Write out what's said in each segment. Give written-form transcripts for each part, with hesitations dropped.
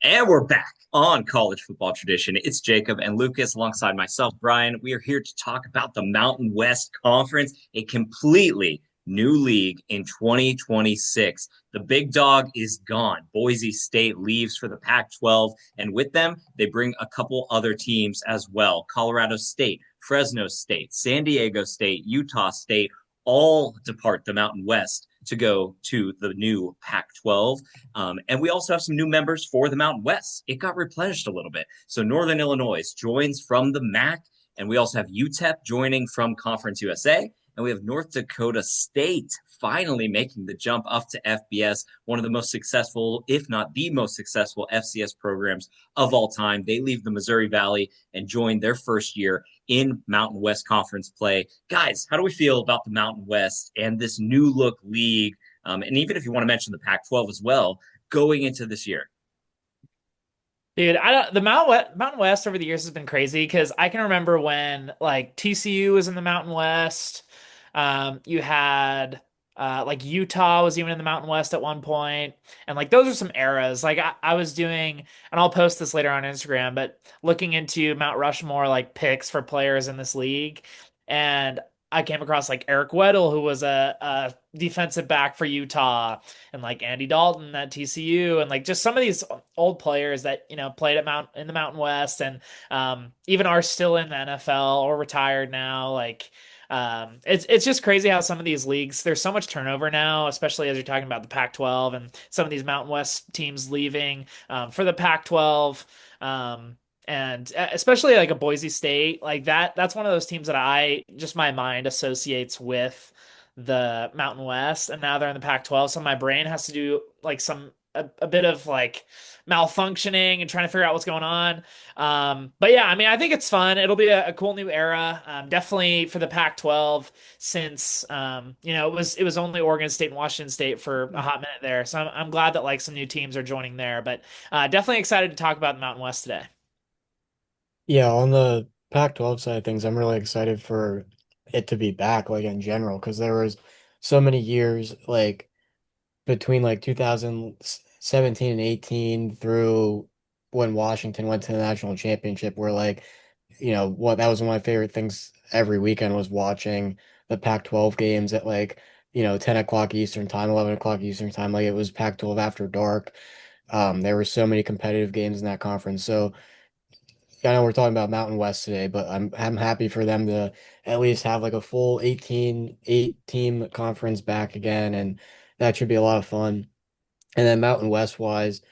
And we're back on College Football Tradition. It's Jacob and Lucas alongside myself, Bryan. We are here to talk about the Mountain West Conference, a completely new league in 2026. The big dog is gone. Boise State leaves for the Pac 12, and with them, they bring a couple other teams as well. Colorado State, Fresno State, San Diego State, Utah State all depart the Mountain West to go to the new Pac 12. And we also have some new members for the Mountain West. It got replenished a little bit. So Northern Illinois joins from the MAC, and we also have UTEP joining from Conference USA. And we have North Dakota State finally making the jump up to FBS, one of the most successful, if not the most successful FCS programs of all time. They leave the Missouri Valley and join their first year in Mountain West Conference play. Guys, how do we feel about the Mountain West and this new look league? And even if you want to mention the Pac 12 as well, going into this year. Dude, I don't, the Mountain West over the years has been crazy because I can remember when like TCU was in the Mountain West. You had like Utah was even in the Mountain West at one point, and like those are some eras. Like I was doing, and I'll post this later on Instagram, but looking into Mount Rushmore like picks for players in this league, and I came across like Eric Weddle, who was a defensive back for Utah, and like Andy Dalton at TCU, and like just some of these old players that played at Mount in the Mountain West, and even are still in the NFL or retired now. Like it's just crazy how some of these leagues there's so much turnover now, especially as you're talking about the Pac-12 and some of these Mountain West teams leaving for the Pac-12. And especially like a Boise State, like that's one of those teams that I just my mind associates with the Mountain West, and now they're in the Pac-12, so my brain has to do like a bit of like malfunctioning and trying to figure out what's going on. But yeah, I mean, I think it's fun. It'll be a cool new era. Definitely for the Pac-12 since it was only Oregon State and Washington State for a hot minute there. So I'm glad that like some new teams are joining there. But definitely excited to talk about the Mountain West today. Yeah, on the Pac-12 side of things, I'm really excited for it to be back, like in general, because there was so many years, like between like 2017 and 18 through when Washington went to the national championship, where like, what that was one of my favorite things every weekend was watching the Pac-12 games at like, 10 o'clock Eastern time, 11 o'clock Eastern time. Like it was Pac-12 after dark. There were so many competitive games in that conference. So I know we're talking about Mountain West today, but I'm happy for them to at least have like a full 8 team conference back again, and that should be a lot of fun. And then Mountain West wise,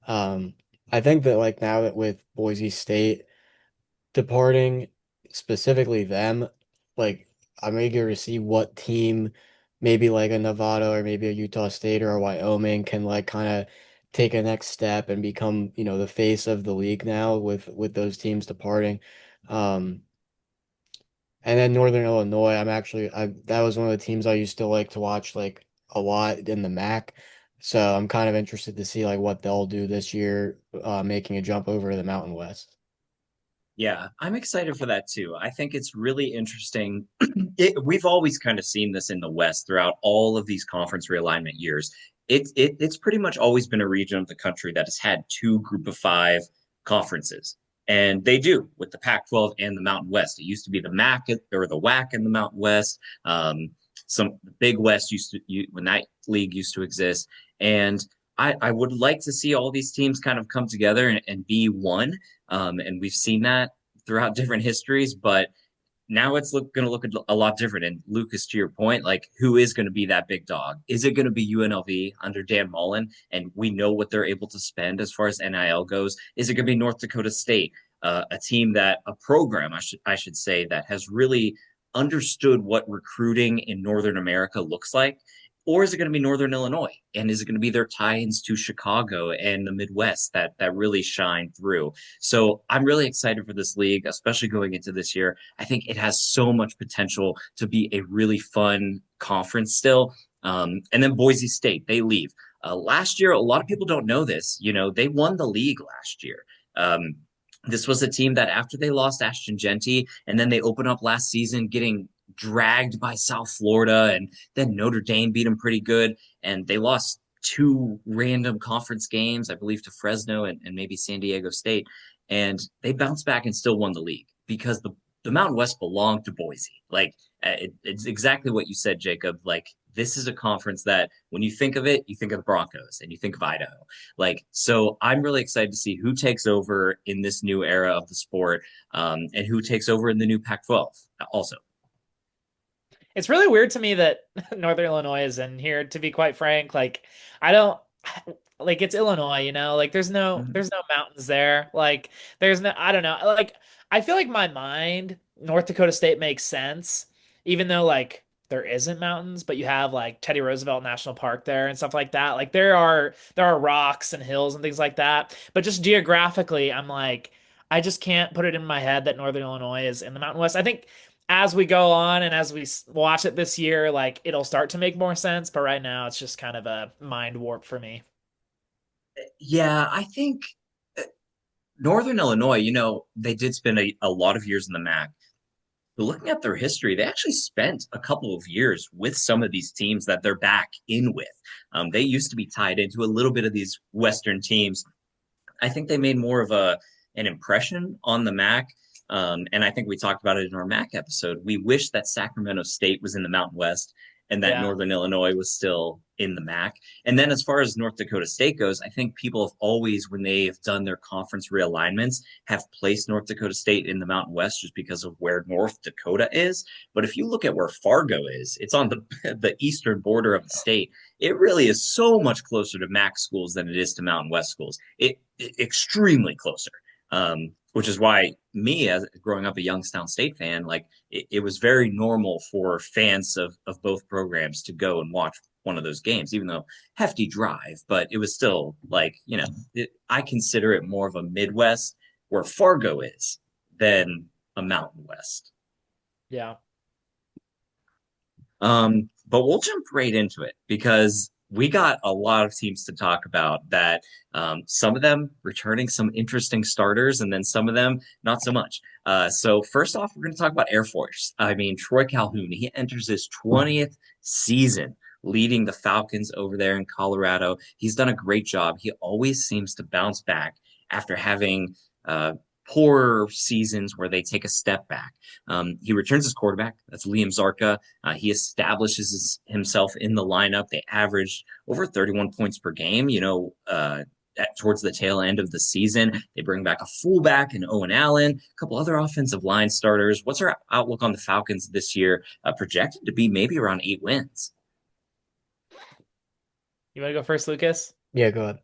um, I think that like now that with Boise State departing, specifically them, like I'm eager to see what team, maybe like a Nevada or maybe a Utah State or a Wyoming can like kind of take a next step and become, the face of the league now with those teams departing. Um, and then Northern Illinois, I that was one of the teams I used to like to watch like a lot in the MAC. So I'm kind of interested to see like what they'll do this year, making a jump over to the Mountain West. Yeah, I'm excited for that too. I think it's really interesting. We've always kind of seen this in the West throughout all of these conference realignment years. It's pretty much always been a region of the country that has had two group of five conferences. And they do with the Pac-12 and the Mountain West. It used to be the MAC or the WAC in the Mountain West. The Big West when that league used to exist. And I would like to see all these teams kind of come together and be one. And we've seen that throughout different histories, but now it's going to look a lot different. And Lucas, to your point, like who is going to be that big dog? Is it going to be UNLV under Dan Mullen? And we know what they're able to spend as far as NIL goes. Is it going to be North Dakota State, a program, I should say, that has really understood what recruiting in Northern America looks like? Or is it going to be Northern Illinois? And is it going to be their tie-ins to Chicago and the Midwest that really shine through? So I'm really excited for this league, especially going into this year. I think it has so much potential to be a really fun conference still. And then Boise State, they leave. Last year, a lot of people don't know this. They won the league last year. This was a team that after they lost Ashton Genty and then they opened up last season getting dragged by South Florida, and then Notre Dame beat them pretty good, and they lost two random conference games, I believe, to Fresno and maybe San Diego State, and they bounced back and still won the league because the Mountain West belonged to Boise. Like it's exactly what you said, Jacob. Like this is a conference that when you think of it, you think of the Broncos and you think of Idaho. Like so, I'm really excited to see who takes over in this new era of the sport, and who takes over in the new Pac-12. Also, It's really weird to me that Northern Illinois is in here, to be quite frank. Like, I don't like it's Illinois, like Mhm. there's no mountains there. Like, there's no, I don't know. Like, I feel like in my mind, North Dakota State makes sense, even though like there isn't mountains, but you have like Teddy Roosevelt National Park there and stuff like that. Like there are rocks and hills and things like that. But just geographically, I'm like, I just can't put it in my head that Northern Illinois is in the Mountain West. I think as we go on and as we watch it this year, like it'll start to make more sense. But right now, it's just kind of a mind warp for me. Yeah, I think Northern Illinois, they did spend a lot of years in the MAC. But looking at their history, they actually spent a couple of years with some of these teams that they're back in with. They used to be tied into a little bit of these Western teams. I think they made more of an impression on the MAC. And I think we talked about it in our MAC episode. We wish that Sacramento State was in the Mountain West and that Yeah. Northern Illinois was still in the MAC. And then as far as North Dakota State goes, I think people have always, when they've done their conference realignments, have placed North Dakota State in the Mountain West just because of where North Dakota is. But if you look at where Fargo is, it's on the eastern border of the state. It really is so much closer to MAC schools than it is to Mountain West schools. It extremely closer. Which is why me, as growing up a Youngstown State fan, like it was very normal for fans of both programs to go and watch one of those games, even though hefty drive, but it was still like, I consider it more of a Midwest where Fargo is than a Mountain West. Yeah. But we'll jump right into it because we got a lot of teams to talk about that, some of them returning some interesting starters and then some of them not so much. So first off, we're going to talk about Air Force. I mean, Troy Calhoun, he enters his 20th season leading the Falcons over there in Colorado. He's done a great job. He always seems to bounce back after having poor seasons where they take a step back. He returns his quarterback. That's Liam Zarka. He establishes himself in the lineup. They averaged over 31 points per game, towards the tail end of the season. They bring back a fullback and Owen Allen, a couple other offensive line starters. What's our outlook on the Falcons this year? Projected to be maybe around 8 wins. You want to go first, Lucas? Yeah, go ahead.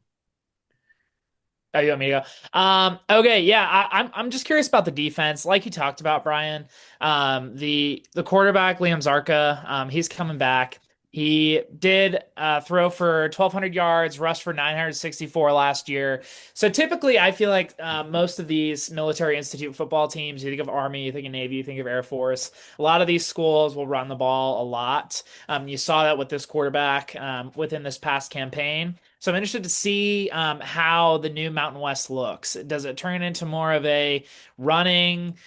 Oh, you want me to go? Okay, yeah, I'm just curious about the defense, like you talked about, Brian. The quarterback Liam Zarka, he's coming back. He did throw for 1,200 yards, rushed for 964 last year. So typically, I feel like most of these military institute football teams, you think of Army, you think of Navy, you think of Air Force. A lot of these schools will run the ball a lot. You saw that with this quarterback within this past campaign. So I'm interested to see how the new Mountain West looks. Does it turn into more of a running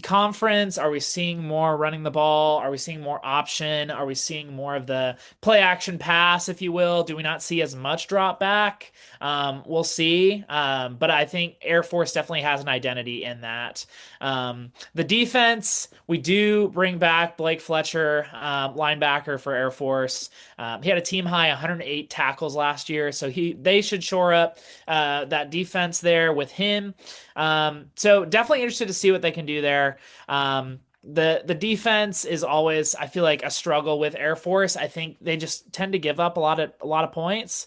conference? Are we seeing more running the ball? Are we seeing more option? Are we seeing more of the play action pass, if you will? Do we not see as much drop back? We'll see. But I think Air Force definitely has an identity in that. The defense, we do bring back Blake Fletcher, linebacker for Air Force. He had a team high 108 tackles last year, so they should shore up that defense there with him. So definitely interested to see what they can do there. The defense is always, I feel like, a struggle with Air Force. I think they just tend to give up a lot of points.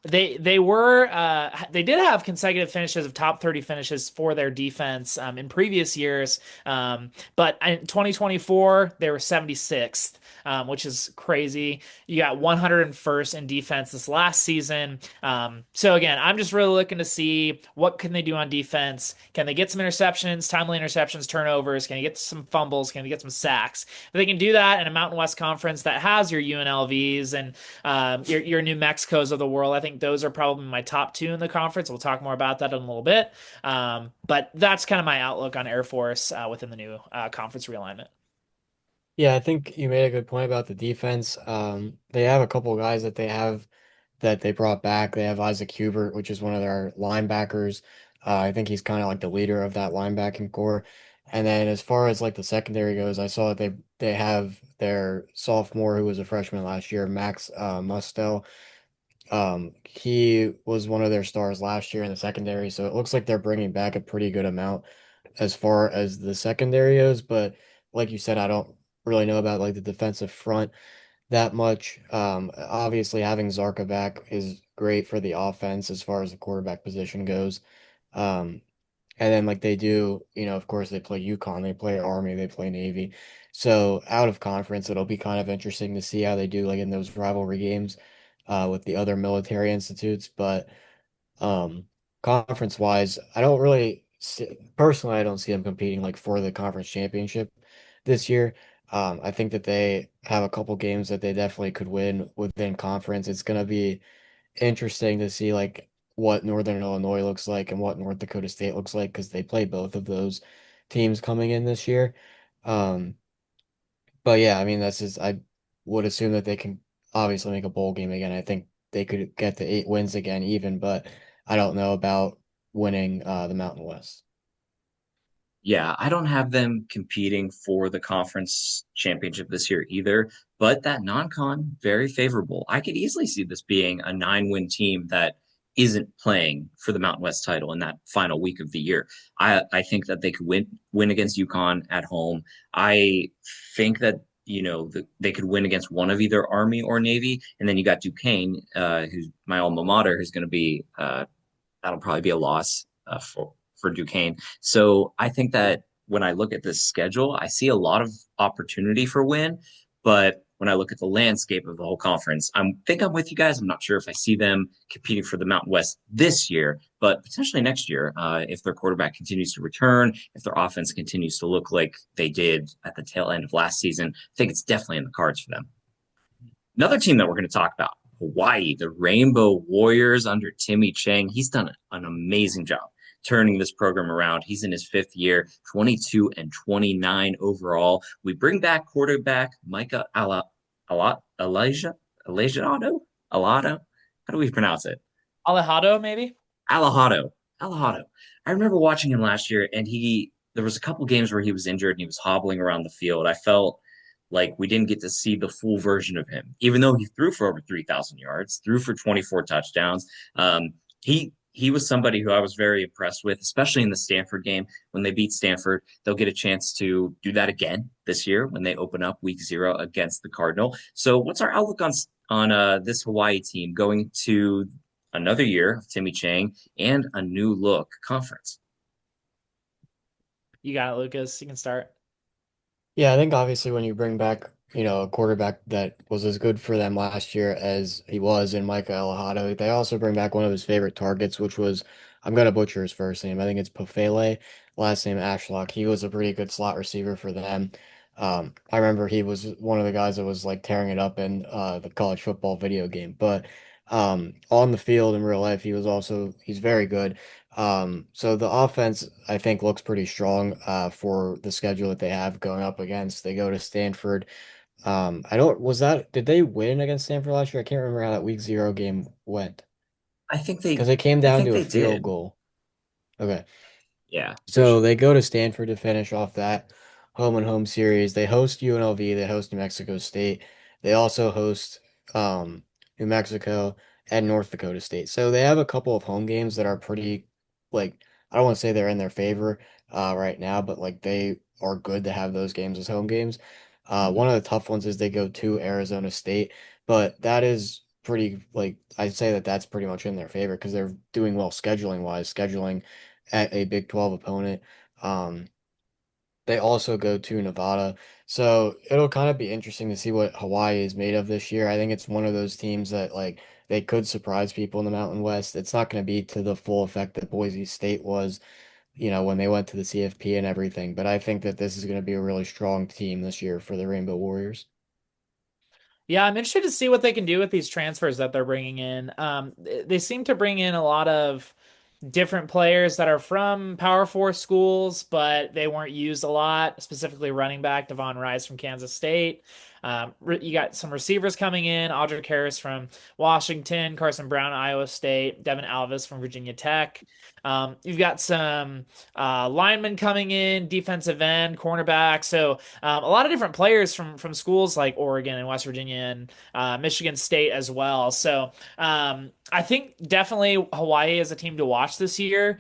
They did have consecutive finishes of top 30 finishes for their defense in previous years. But in 2024 they were 76th, which is crazy. You got 101st in defense this last season. So again, I'm just really looking to see what can they do on defense. Can they get some interceptions, timely interceptions, turnovers? Can they get some fumbles? Can they get some sacks? If they can do that in a Mountain West conference that has your UNLVs and your New Mexicos of the world, I think those are probably my top two in the conference. We'll talk more about that in a little bit. But that's kind of my outlook on Air Force within the new conference realignment. Yeah, I think you made a good point about the defense. They have a couple of guys that they brought back. They have Isaac Hubert, which is one of their linebackers. I think he's kind of like the leader of that linebacking core. And then as far as like the secondary goes, I saw that they have their sophomore who was a freshman last year, Max Mustel. He was one of their stars last year in the secondary, so it looks like they're bringing back a pretty good amount as far as the secondary goes. But like you said, I don't really know about like the defensive front that much. Obviously, having Zarka back is great for the offense as far as the quarterback position goes. Um, and then like they do, of course they play UConn, they play Army, they play Navy. So out of conference, it'll be kind of interesting to see how they do like in those rivalry games with the other military institutes. But um, conference wise, I don't really see, personally, I don't see them competing like for the conference championship this year. I think that they have a couple games that they definitely could win within conference. It's going to be interesting to see like what Northern Illinois looks like and what North Dakota State looks like because they play both of those teams coming in this year. Um, but yeah, I mean that's just I would assume that they can obviously make a bowl game again. I think they could get to 8 wins again even, but I don't know about winning the Mountain West. Yeah, I don't have them competing for the conference championship this year either, but that non-con, very favorable. I could easily see this being a 9-win team that isn't playing for the Mountain West title in that final week of the year. I think that they could win against UConn at home. I think that they could win against one of either Army or Navy, and then you got Duquesne, who's my alma mater, who's going to be that'll probably be a loss for Duquesne. So I think that when I look at this schedule, I see a lot of opportunity for win. But when I look at the landscape of the whole conference, think I'm with you guys. I'm not sure if I see them competing for the Mountain West this year, but potentially next year, if their quarterback continues to return, if their offense continues to look like they did at the tail end of last season, I think it's definitely in the cards for them. Another team that we're going to talk about, Hawaii, the Rainbow Warriors under Timmy Chang. He's done an amazing job turning this program around. He's in his fifth year, 22 and 29 overall. We bring back quarterback Micah Elijah Alado. How do we pronounce it? Alejado, maybe? Alejado. Alejado. I remember watching him last year, and there was a couple games where he was injured and he was hobbling around the field. I felt like we didn't get to see the full version of him, even though he threw for over 3,000 yards, threw for 24 touchdowns. He was somebody who I was very impressed with, especially in the Stanford game. When they beat Stanford, they'll get a chance to do that again this year when they open up week 0 against the Cardinal. So, what's our outlook on this Hawaii team going to another year of Timmy Chang and a new look conference? You got it, Lucas. You can start. Yeah, I think obviously when you bring back, a quarterback that was as good for them last year as he was in Micah Elahado, they also bring back one of his favorite targets, which was, I'm gonna butcher his first name. I think it's Pofele, last name Ashlock. He was a pretty good slot receiver for them. I remember he was one of the guys that was like tearing it up in the college football video game. But on the field in real life, he's very good. So the offense, I think, looks pretty strong for the schedule that they have going up against. They go to Stanford. I don't, did they win against Stanford last year? I can't remember how that week 0 game went I think because they, it came I down think to a they field did. goal. Okay. Yeah, for So sure. they go to Stanford to finish off that home and home series. They host UNLV, they host New Mexico State. They also host New Mexico and North Dakota State. So they have a couple of home games that are pretty like I don't want to say they're in their favor right now, but like they are good to have those games as home games. Mhm. One of the tough ones is they go to Arizona State, but that is pretty like I'd say that that's pretty much in their favor because they're doing well scheduling wise, scheduling at a Big 12 opponent. Um, they also go to Nevada. So it'll kind of be interesting to see what Hawaii is made of this year. I think it's one of those teams that like they could surprise people in the Mountain West. It's not going to be to the full effect that Boise State was, when they went to the CFP and everything. But I think that this is going to be a really strong team this year for the Rainbow Warriors. Yeah, I'm interested to see what they can do with these transfers that they're bringing in. They seem to bring in a lot of different players that are from Power Four schools, but they weren't used a lot, specifically running back Devon Rice from Kansas State. You got some receivers coming in, Audric Harris from Washington, Carson Brown, Iowa State, Devin Alvis from Virginia Tech. You've got some linemen coming in, defensive end, cornerback. So a lot of different players from schools like Oregon and West Virginia and Michigan State as well. So I think definitely Hawaii is a team to watch this year.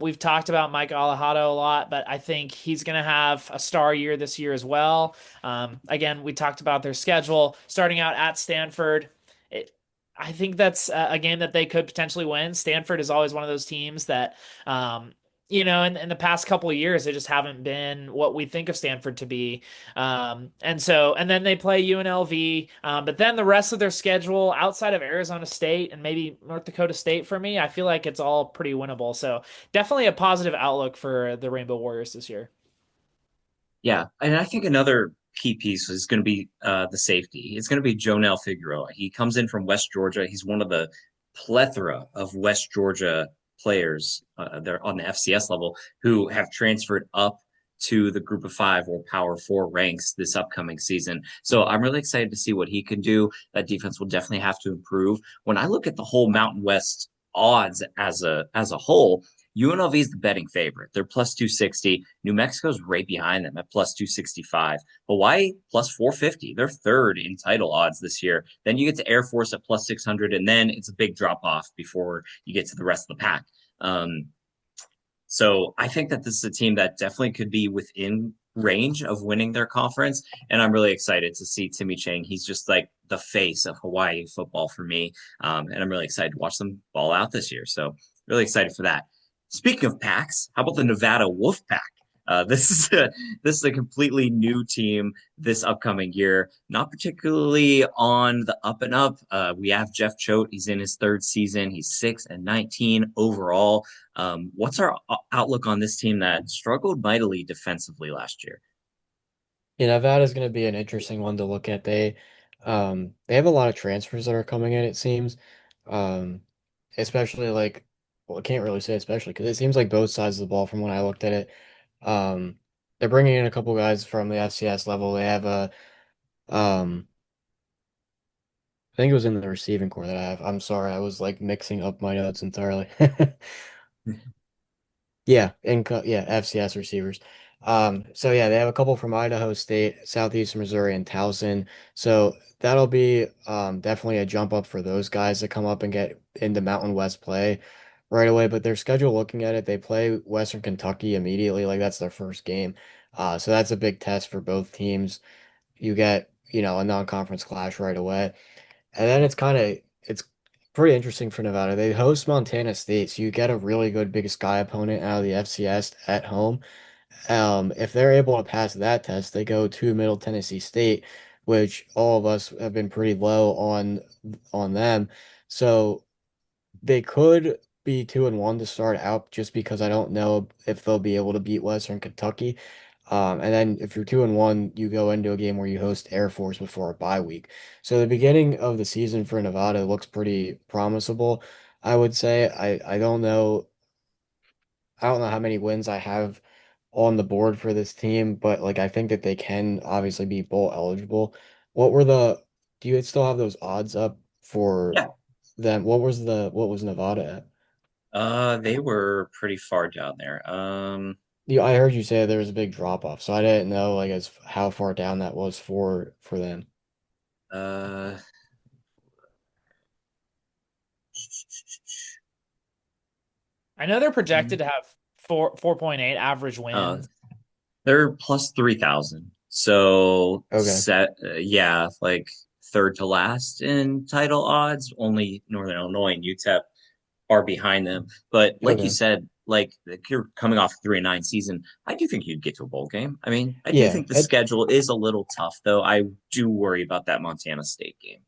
We've talked about Mike Alejado a lot, but I think he's going to have a star year this year as well. Again, we talked about their schedule starting out at Stanford. It, I think that's a game that they could potentially win. Stanford is always one of those teams that, in the past couple of years, they just haven't been what we think of Stanford to be. And then they play UNLV. But then the rest of their schedule outside of Arizona State and maybe North Dakota State for me, I feel like it's all pretty winnable. So definitely a positive outlook for the Rainbow Warriors this year. Yeah, and I think another key piece is going to be the safety. It's going to be Jonel Figueroa. He comes in from West Georgia. He's one of the plethora of West Georgia players there on the FCS level who have transferred up to the Group of Five or Power Four ranks this upcoming season. So I'm really excited to see what he can do. That defense will definitely have to improve. When I look at the whole Mountain West odds as a whole, UNLV is the betting favorite. They're plus 260. New Mexico's right behind them at plus 265. Hawaii plus 450. They're third in title odds this year. Then you get to Air Force at plus 600, and then it's a big drop off before you get to the rest of the pack. So I think that this is a team that definitely could be within range of winning their conference. And I'm really excited to see Timmy Chang. He's just like the face of Hawaii football for me. And I'm really excited to watch them ball out this year. So really excited for that. Speaking of packs, how about the Nevada Wolf Pack? This is a completely new team this upcoming year. Not particularly on the up and up. We have Jeff Choate. He's in his third season. He's 6-19 overall. What's our outlook on this team that struggled mightily defensively last year? Yeah, Nevada's going to be an interesting one to look at. They have a lot of transfers that are coming in, it seems. Um, especially like, well, I can't really say especially because it seems like both sides of the ball from when I looked at it. Um, they're bringing in a couple guys from the FCS level. They have um, I think it was in the receiving core that I have. I'm sorry, I was like mixing up my notes entirely. Yeah, FCS receivers. So yeah, they have a couple from Idaho State, Southeastern Missouri, and Towson. So that'll be definitely a jump up for those guys to come up and get into Mountain West play right away. But their schedule, looking at it, they play Western Kentucky immediately, like that's their first game. So that's a big test for both teams. You get, a non-conference clash right away. And then it's pretty interesting for Nevada. They host Montana State, so you get a really good Big Sky opponent out of the FCS at home. If they're able to pass that test, they go to Middle Tennessee State, which all of us have been pretty low on them. So they could be 2-1 to start out, just because I don't know if they'll be able to beat Western Kentucky. And then if you're 2-1, you go into a game where you host Air Force before a bye week. So the beginning of the season for Nevada looks pretty promisable, I would say. I don't know how many wins I have on the board for this team, but like I think that they can obviously be bowl eligible. What were the Do you still have those odds up for Yeah, them? What was Nevada at? they were pretty far down there. I heard you say there was a big drop off, so I didn't know like as how far down that was for them. Uh, I know they're projected to have 4.8 average uh, wins. they're plus 3,000. So Okay. yeah, like third to last in title odds. Only Northern Illinois and UTEP are behind them. But like you Okay. said, like you're coming off a 3-9 season, I do think you'd get to a bowl game. I mean, I do Yeah, think the schedule is a little tough, though. I do worry about that Montana State game.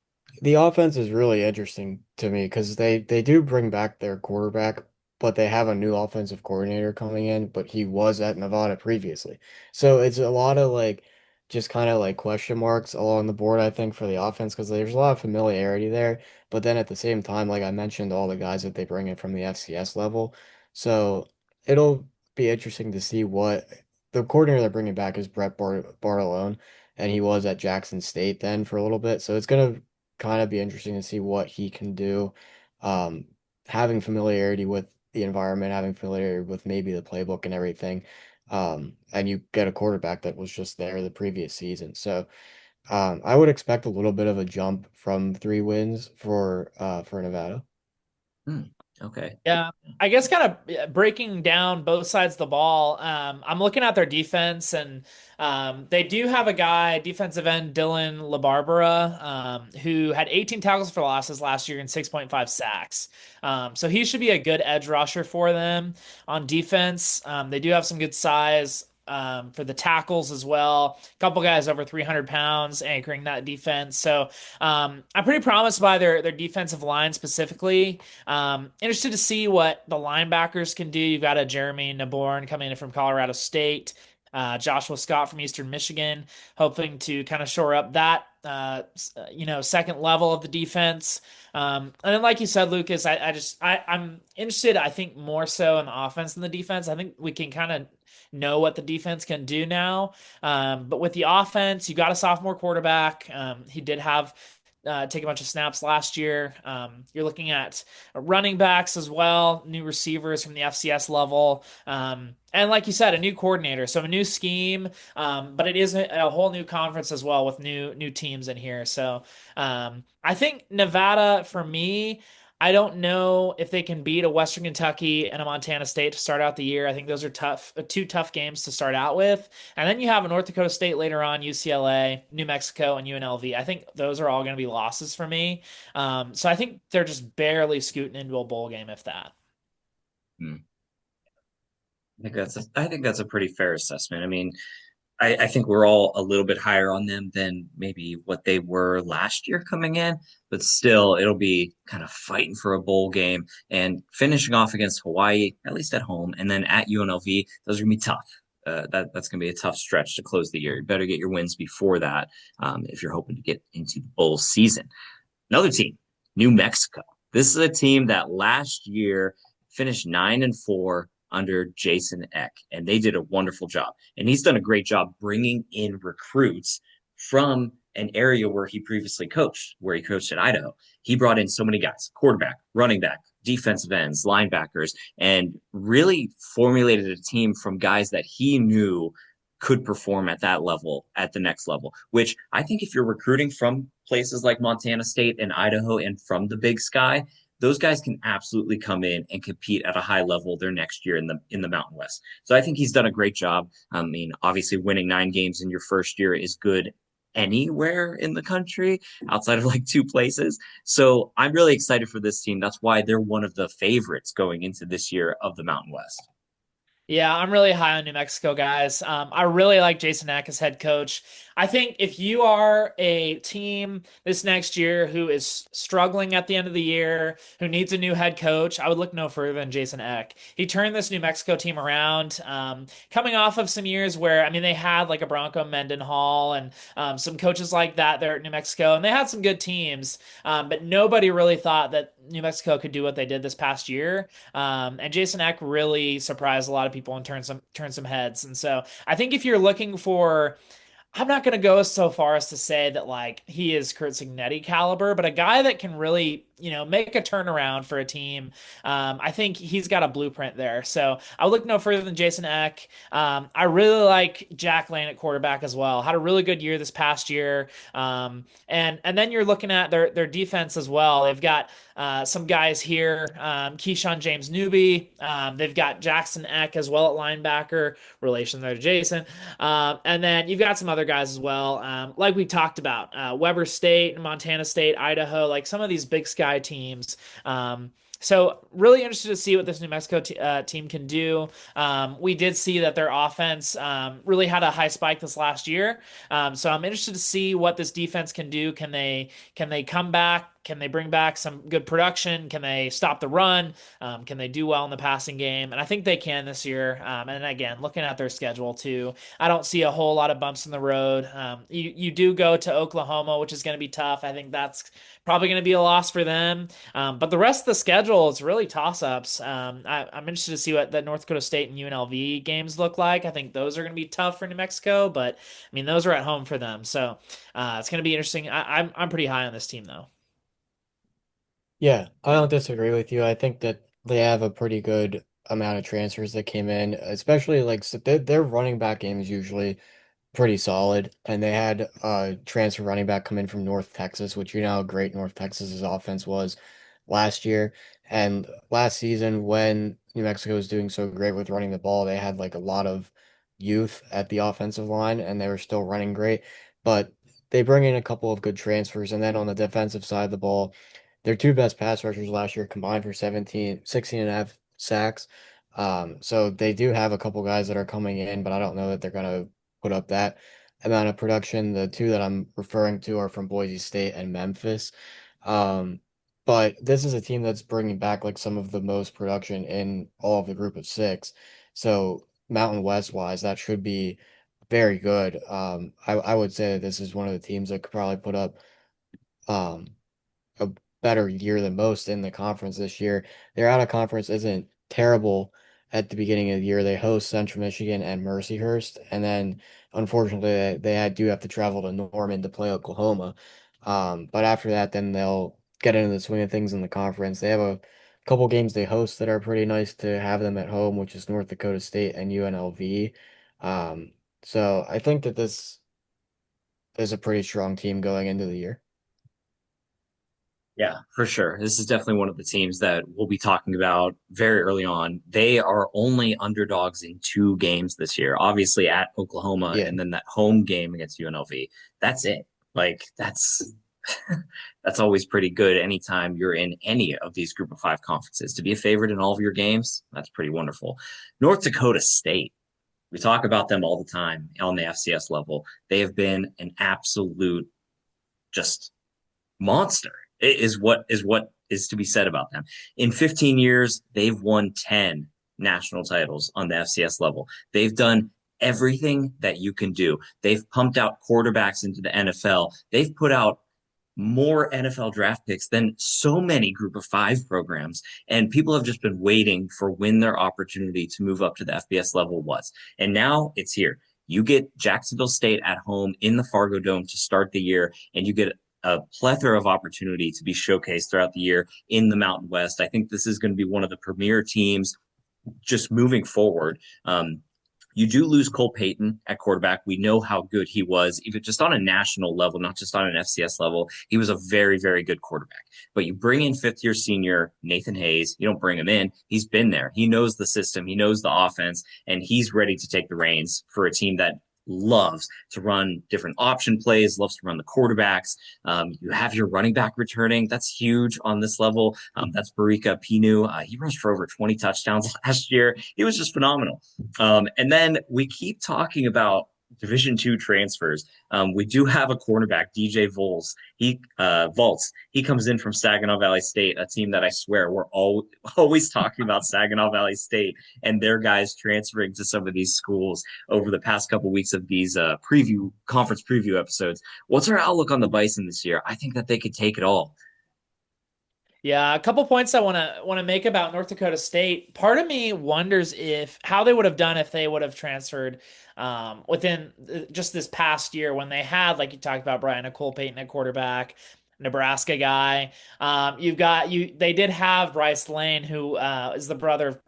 the offense is really interesting to me because they do bring back their quarterback, but they have a new offensive coordinator coming in, but he was at Nevada previously. So it's a lot of like just kind of like question marks along the board, I think, for the offense because there's a lot of familiarity there. But then at the same time, like I mentioned, all the guys that they bring in from the FCS level. So it'll be interesting to see what the coordinator they're bringing back is Bartolone, and he was at Jackson State then for a little bit. So it's gonna kind of be interesting to see what he can do. Um, Having familiarity with the environment, having familiarity with maybe the playbook and everything. And you get a quarterback that was just there the previous season. So I would expect a little bit of a jump from 3 wins for Nevada. Hmm, okay. Yeah, I guess kind of breaking down both sides of the ball. I'm looking at their defense, and they do have a guy, defensive end Dylan LaBarbera, who had 18 tackles for losses last year and 6.5 sacks. So he should be a good edge rusher for them on defense. They do have some good size. For the tackles as well, a couple guys over 300 pounds anchoring that defense. So I'm pretty promised by their defensive line specifically. Interested to see what the linebackers can do. You've got a Jeremy Naborn coming in from Colorado State, Joshua Scott from Eastern Michigan, hoping to kind of shore up that second level of the defense. And then, like you said, Lucas, I'm interested. I think more so in the offense than the defense. I think we can kind of know what the defense can do now. But with the offense, you got a sophomore quarterback. He did have take a bunch of snaps last year. You're looking at running backs as well, new receivers from the FCS level. And like you said, a new coordinator, so a new scheme, but it is a whole new conference as well with new teams in here. So I think Nevada, for me, I don't know if they can beat a Western Kentucky and a Montana State to start out the year. I think those are two tough games to start out with. And then you have a North Dakota State later on, UCLA, New Mexico, and UNLV. I think those are all going to be losses for me. So I think they're just barely scooting into a bowl game, if that. Hmm. I think that's a pretty fair assessment. I mean, I think we're all a little bit higher on them than maybe what they were last year coming in, but still, it'll be kind of fighting for a bowl game and finishing off against Hawaii, at least at home, and then at UNLV. Those are gonna be tough. That's gonna be a tough stretch to close the year. You better get your wins before that if you're hoping to get into the bowl season. Another team, New Mexico. This is a team that last year finished 9-4 under Jason Eck, and they did a wonderful job. And he's done a great job bringing in recruits from an area where he previously coached, where he coached at Idaho. He brought in so many guys, quarterback, running back, defensive ends, linebackers, and really formulated a team from guys that he knew could perform at that level, at the next level, which I think if you're recruiting from places like Montana State and Idaho and from the Big Sky, those guys can absolutely come in and compete at a high level their next year in the Mountain West. So I think he's done a great job. I mean, obviously winning 9 games in your first year is good anywhere in the country outside of like 2 places. So I'm really excited for this team. That's why they're one of the favorites going into this year of the Mountain West. Yeah, I'm really high on New Mexico, guys. I really like Jason Eck as head coach. I think if you are a team this next year who is struggling at the end of the year, who needs a new head coach, I would look no further than Jason Eck. He turned this New Mexico team around, coming off of some years where, I mean, they had like a Bronco Mendenhall and some coaches like that there at New Mexico, and they had some good teams, but nobody really thought that New Mexico could do what they did this past year. And Jason Eck really surprised a lot of people and turned some heads. And so I think if you're looking for, I'm not going to go so far as to say that like he is Kurt Signetti caliber, but a guy that can really, make a turnaround for a team. I think he's got a blueprint there. So I would look no further than Jason Eck. I really like Jack Lane at quarterback as well. Had a really good year this past year. And then you're looking at their defense as well. They've got some guys here, Keyshawn James Newby. They've got Jackson Eck as well at linebacker, relation there to Jason. And then you've got some other guys as well, like we talked about, Weber State, Montana State, Idaho, like some of these Big Sky teams. So really interested to see what this New Mexico team can do. We did see that their offense really had a high spike this last year. So I'm interested to see what this defense can do. Can they come back Can they bring back some good production? Can they stop the run? Can they do well in the passing game? And I think they can this year. And again, looking at their schedule too, I don't see a whole lot of bumps in the road. You do go to Oklahoma, which is going to be tough. I think that's probably going to be a loss for them. But the rest of the schedule is really toss-ups. I'm interested to see what the North Dakota State and UNLV games look like. I think those are going to be tough for New Mexico, but I mean those are at home for them, so it's going to be interesting. I'm pretty high on this team though. Yeah, I don't disagree with you. I think that they have a pretty good amount of transfers that came in, especially like their running back game is usually pretty solid. And they had a transfer running back come in from North Texas, which you know how great North Texas's offense was last year. And last season, when New Mexico was doing so great with running the ball, they had like a lot of youth at the offensive line and they were still running great. But they bring in a couple of good transfers. And then on the defensive side of the ball, their two best pass rushers last year combined for 16 and a half sacks. So they do have a couple guys that are coming in, but I don't know that they're going to put up that amount of production. The two that I'm referring to are from Boise State and Memphis. Um, but this is a team that's bringing back like some of the most production in all of the group of six. So Mountain West wise, that should be very good. I would say that this is one of the teams that could probably put up um, a better year than most in the conference this year. Their out of conference isn't terrible at the beginning of the year. They host Central Michigan and Mercyhurst, and then unfortunately do have to travel to Norman to play Oklahoma. But after that, then they'll get into the swing of things in the conference. They have a couple games they host that are pretty nice to have them at home, which is North Dakota State and UNLV. Um, so I think that this is a pretty strong team going into the year. Yeah, for sure. This is definitely one of the teams that we'll be talking about very early on. They are only underdogs in two games this year, obviously at Oklahoma Yeah. and then that home game against UNLV. That's it. Like that's always pretty good anytime you're in any of these group of five conferences. To be a favorite in all of your games, that's pretty wonderful. North Dakota State, we talk about them all the time on the FCS level. They have been an absolute just monster is what is to be said about them. In 15 years, they've won 10 national titles on the FCS level. They've done everything that you can do. They've pumped out quarterbacks into the NFL. They've put out more NFL draft picks than so many group of five programs. And people have just been waiting for when their opportunity to move up to the FBS level was. And now it's here. You get Jacksonville State at home in the Fargo Dome to start the year, and you get a plethora of opportunity to be showcased throughout the year in the Mountain West. I think this is going to be one of the premier teams just moving forward. You do lose Cole Payton at quarterback. We know how good he was, even just on a national level, not just on an FCS level. He was a very, very good quarterback. But you bring in fifth year senior Nathan Hayes. You don't bring him in. He's been there. He knows the system. He knows the offense, and he's ready to take the reins for a team that loves to run different option plays, loves to run the quarterbacks. You have your running back returning. That's huge on this level. That's Barika Pinu. He rushed for over 20 touchdowns last year. He was just phenomenal. And then we keep talking about Division II transfers. We do have a cornerback, DJ Vols. Volts. He comes in from Saginaw Valley State, a team that I swear we're always talking about Saginaw Valley State and their guys transferring to some of these schools over the past couple weeks of these conference preview episodes. What's our outlook on the Bison this year? I think that they could take it all. Yeah, a couple points I want to make about North Dakota State. Part of me wonders if how they would have done if they would have transferred within just this past year when they had, like you talked about, Bryan, a Cole Payton at quarterback, Nebraska guy. You've got you. They did have Bryce Lane, who is the brother of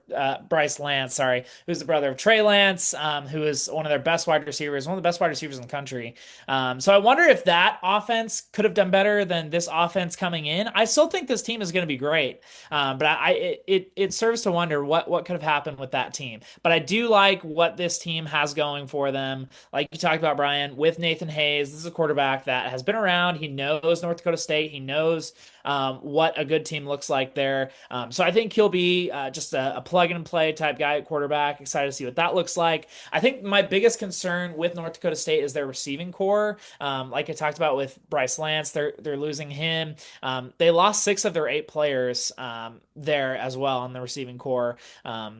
Bryce Lance. Sorry, who's the brother of Trey Lance, who is one of their best wide receivers, one of the best wide receivers in the country. So I wonder if that offense could have done better than this offense coming in. I still think this team is going to be great, but it serves to wonder what could have happened with that team. But I do like what this team has going for them. Like you talked about, Bryan, with Nathan Hayes, this is a quarterback that has been around. He knows North Dakota State. He knows what a good team looks like there. So I think he'll be just a plug and play type guy at quarterback. Excited to see what that looks like. I think my biggest concern with North Dakota State is their receiving core. Like I talked about with Bryce Lance, they're losing him. They lost 6 of their 8 players there as well on the receiving core.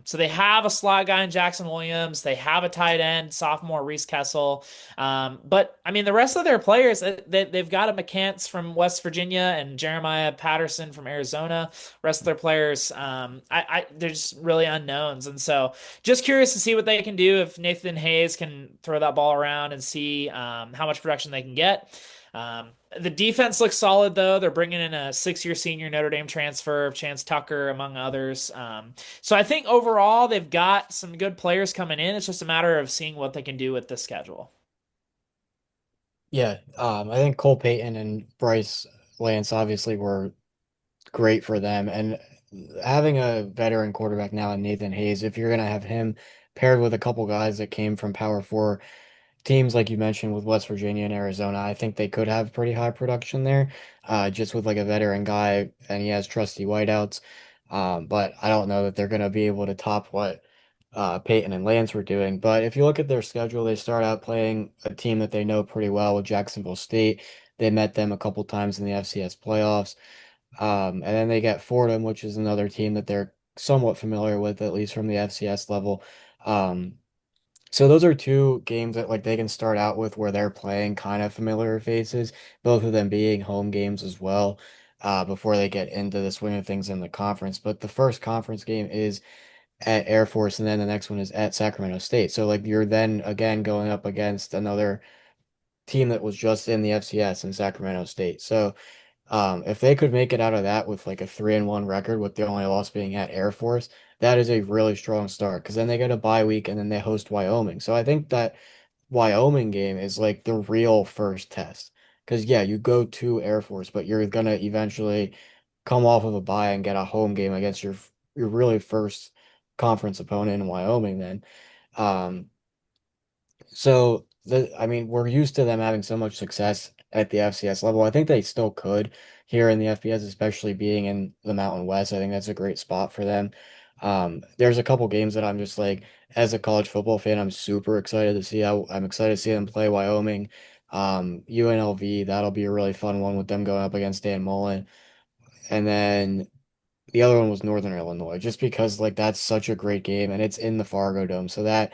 So they have a slot guy in Jackson Williams. They have a tight end, sophomore Reese Kessel. But I mean, the rest of their players, they've got a McCants from West Virginia and Jeremiah Patterson from Arizona. Rest of their players, they're just really unknowns. And so just curious to see what they can do if Nathan Hayes can throw that ball around and see how much production they can get. The defense looks solid, though. They're bringing in a 6-year senior Notre Dame transfer of Chance Tucker, among others. So I think overall they've got some good players coming in. It's just a matter of seeing what they can do with the schedule. Yeah, I think Cole Payton and Bryce Lance obviously were great for them. And having a veteran quarterback now in Nathan Hayes, if you're going to have him paired with a couple guys that came from Power Four teams, like you mentioned, with West Virginia and Arizona, I think they could have pretty high production there, just with like a veteran guy, and he has trusty wideouts. But I don't know that they're going to be able to top what Peyton and Lance were doing. But if you look at their schedule, they start out playing a team that they know pretty well with Jacksonville State. They met them a couple times in the FCS playoffs. And then they get Fordham, which is another team that they're somewhat familiar with, at least from the FCS level. Um, so those are two games that like they can start out with where they're playing kind of familiar faces, both of them being home games as well, before they get into the swing of things in the conference. But the first conference game is at Air Force, and then the next one is at Sacramento State. So like you're then again going up against another team that was just in the FCS in Sacramento State. So if they could make it out of that with like a 3-1 record, with the only loss being at Air Force, that is a really strong start because then they get a bye week and then they host Wyoming. So I think that Wyoming game is like the real first test. Because yeah, you go to Air Force, but you're gonna eventually come off of a bye and get a home game against your really first conference opponent in Wyoming then. Um, so I mean, we're used to them having so much success at the FCS level. I think they still could here in the FBS, especially being in the Mountain West. I think that's a great spot for them. There's a couple games that I'm just like, as a college football fan, I'm super excited to see how I'm excited to see them play Wyoming. UNLV, that'll be a really fun one with them going up against Dan Mullen. And then the other one was Northern Illinois, just because like that's such a great game and it's in the Fargo Dome. So that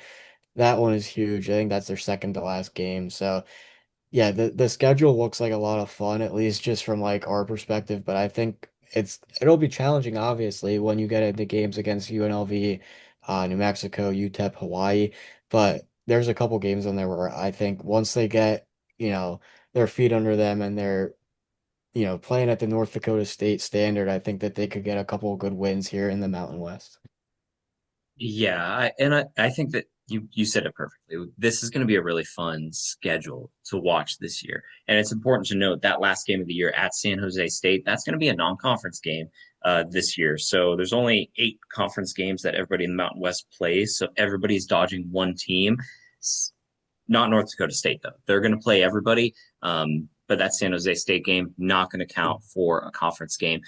one is huge. I think that's their second to last game. So yeah, the schedule looks like a lot of fun, at least just from like our perspective. But I think it'll be challenging, obviously, when you get into games against UNLV, New Mexico, UTEP, Hawaii. But there's a couple games on there where I think once they get, their feet under them and they're, playing at the North Dakota State standard, I think that they could get a couple of good wins here in the Mountain West. Yeah, I think that you said it perfectly. This is going to be a really fun schedule to watch this year. And it's important to note that last game of the year at San Jose State, that's going to be a non-conference game this year. So there's only 8 conference games that everybody in the Mountain West plays. So everybody's dodging one team. Not North Dakota State, though. They're going to play everybody. But that San Jose State game not going to count for a conference game.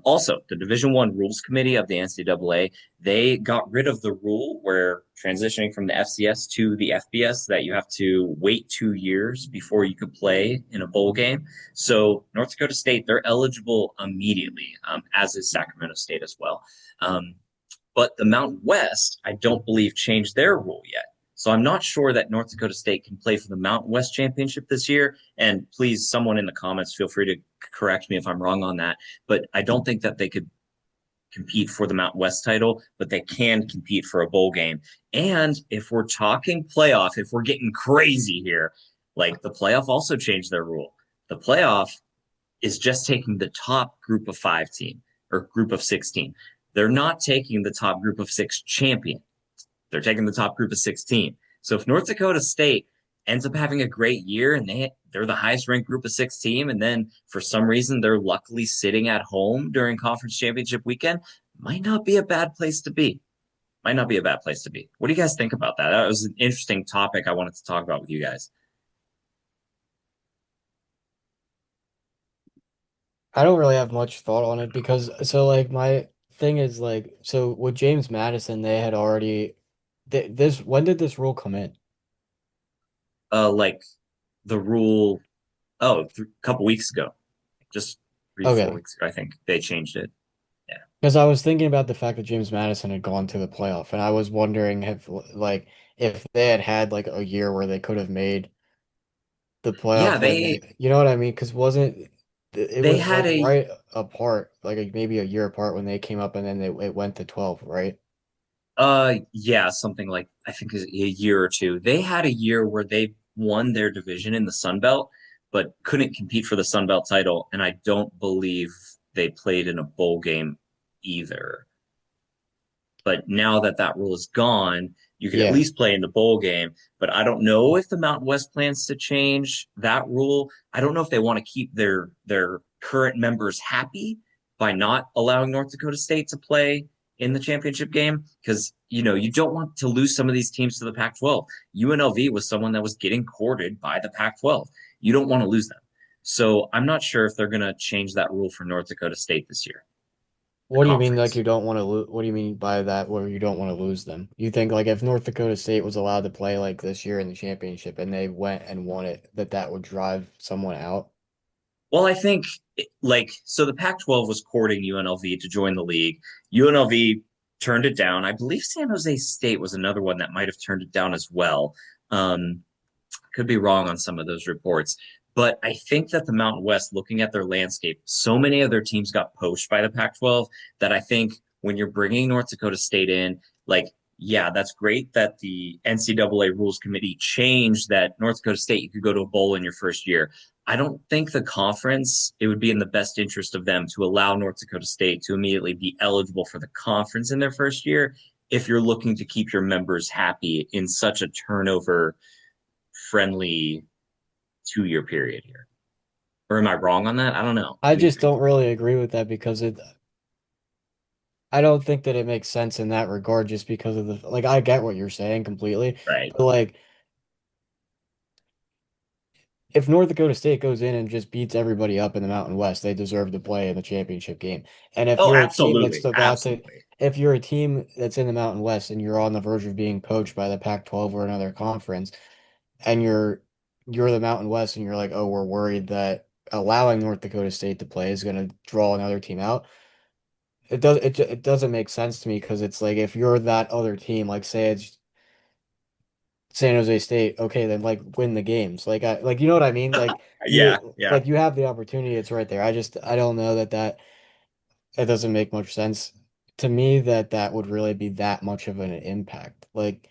Also, the Division I Rules Committee of the NCAA, they got rid of the rule where transitioning from the FCS to the FBS that you have to wait 2 years before you could play in a bowl game. So North Dakota State, they're eligible immediately, as is Sacramento State as well. But the Mountain West, I don't believe changed their rule yet. So I'm not sure that North Dakota State can play for the Mountain West Championship this year. And please, someone in the comments, feel free to correct me if I'm wrong on that. But I don't think that they could compete for the Mountain West title, but they can compete for a bowl game. And if we're talking playoff, if we're getting crazy here, like the playoff also changed their rule. The playoff is just taking the top group of 5 team or group of 16. They're not taking the top group of 6 champion. They're taking the top group of 16. So if North Dakota State ends up having a great year and they're the highest ranked group of 6 team, and then for some reason they're luckily sitting at home during conference championship weekend, might not be a bad place to be. Might not be a bad place to be. What do you guys think about that? That was an interesting topic I wanted to talk about with you guys. I don't really have much thought on it because so like my thing is like so with James Madison they had already this when did this rule come in? Like the rule, a couple weeks ago, just 3 4 Okay. weeks ago, I think they changed it. Yeah. Because I was thinking about the fact that James Madison had gone to the playoff and I was wondering if they had had like a year where they could have made the Yeah, playoff when they they you know what I mean? Because wasn't it they was had like a right apart maybe a year apart when they came up and then it went to 12, right? yeah, something like I think a year or two. They had a year where they won their division in the Sun Belt, but couldn't compete for the Sun Belt title, and I don't believe they played in a bowl game either. But now that that rule is gone, you could at Yeah. least play in the bowl game. But I don't know if the Mountain West plans to change that rule. I don't know if they want to keep their current members happy by not allowing North Dakota State to play in the championship game because you don't want to lose some of these teams to the Pac-12. UNLV was someone that was getting courted by the Pac-12. You don't want to lose them. So I'm not sure if they're going to change that rule for North Dakota State this year, the What do you mean like conference. you don't want to lose? What do you mean by that where you don't want to lose them? You think like if North Dakota State was allowed to play like this year in the championship and they went and won it, that would drive someone out? Well, I think so the Pac-12 was courting UNLV to join the league. UNLV turned it down. I believe San Jose State was another one that might have turned it down as well. Um, could be wrong on some of those reports. But I think that the Mountain West, looking at their landscape, so many of their teams got poached by the Pac-12 that I think when you're bringing North Dakota State in, like, yeah, that's great that the NCAA Rules Committee changed that North Dakota State, you could go to a bowl in your first year. I don't think the conference, it would be in the best interest of them to allow North Dakota State to immediately be eligible for the conference in their first year if you're looking to keep your members happy in such a turnover friendly 2 year period here. Or am I wrong on that? I don't know. I What do you just think? don't really agree with that because I don't think that it makes sense in that regard just because of the like I get what you're saying completely, Right. but like if North Dakota State goes in and just beats everybody up in the Mountain West, they deserve to play in the championship game. And if Oh, you're a team that's absolutely. about to, Absolutely. if you're a team that's in the Mountain West and you're on the verge of being poached by the Pac-12 or another conference, and you're the Mountain West and you're like, oh, we're worried that allowing North Dakota State to play is going to draw another team out. It doesn't make sense to me because it's like if you're that other team, like say it's San Jose State, okay, then like win the games. Like you know what I mean? Yeah, yeah. You have the opportunity, it's right there. I don't know that it doesn't make much sense to me that would really be that much of an impact. Like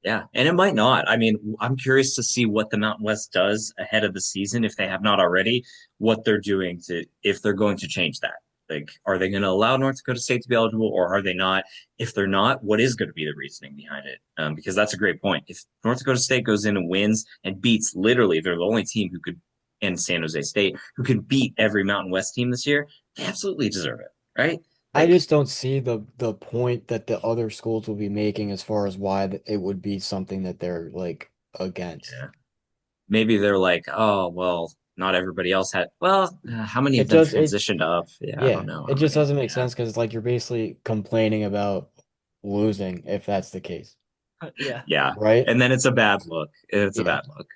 Yeah, and it might not. I mean, I'm curious to see what the Mountain West does ahead of the season if they have not already, what they're doing to if they're going to change that. Like, are they going to allow North Dakota State to be eligible, or are they not? If they're not, what is going to be the reasoning behind it? Because that's a great point. If North Dakota State goes in and wins and beats, literally, they're the only team who could, and San Jose State, who can beat every Mountain West team this year. They absolutely deserve it, right? I Like, just don't see the point that the other schools will be making as far as why it would be something that they're like against. yeah. Maybe they're like, oh, well, not everybody else had. Well, how many of It them does it transitioned up? Yeah, I don't Yeah, know it how just many. doesn't make Yeah, sense because it's like you're basically complaining about losing if that's the case, Yeah. yeah. right? And then it's a bad look. It's a Yeah. bad look.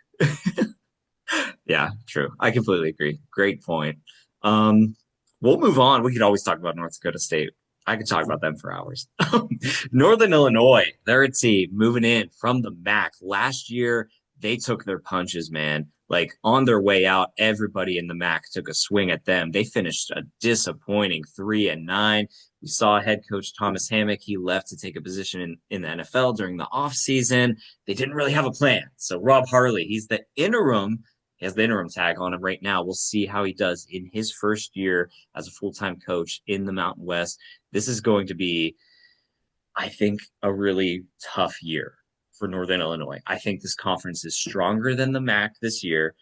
Yeah, true. I completely agree. Great point. Um, we'll move on. We could always talk about North Dakota State. I could talk about them for hours. Northern Illinois, they're a team moving in from the MAC. Last year, they took their punches, man. Like on their way out, everybody in the MAC took a swing at them. They finished a disappointing 3-9. We saw head coach Thomas Hammock. He left to take a position in the NFL during the offseason. They didn't really have a plan. So Rob Harley, he's the interim he has the interim tag on him right now. We'll see how he does in his first year as a full time coach in the Mountain West. This is going to be, I think, a really tough year for Northern Illinois. I think this conference is stronger than the MAC this year,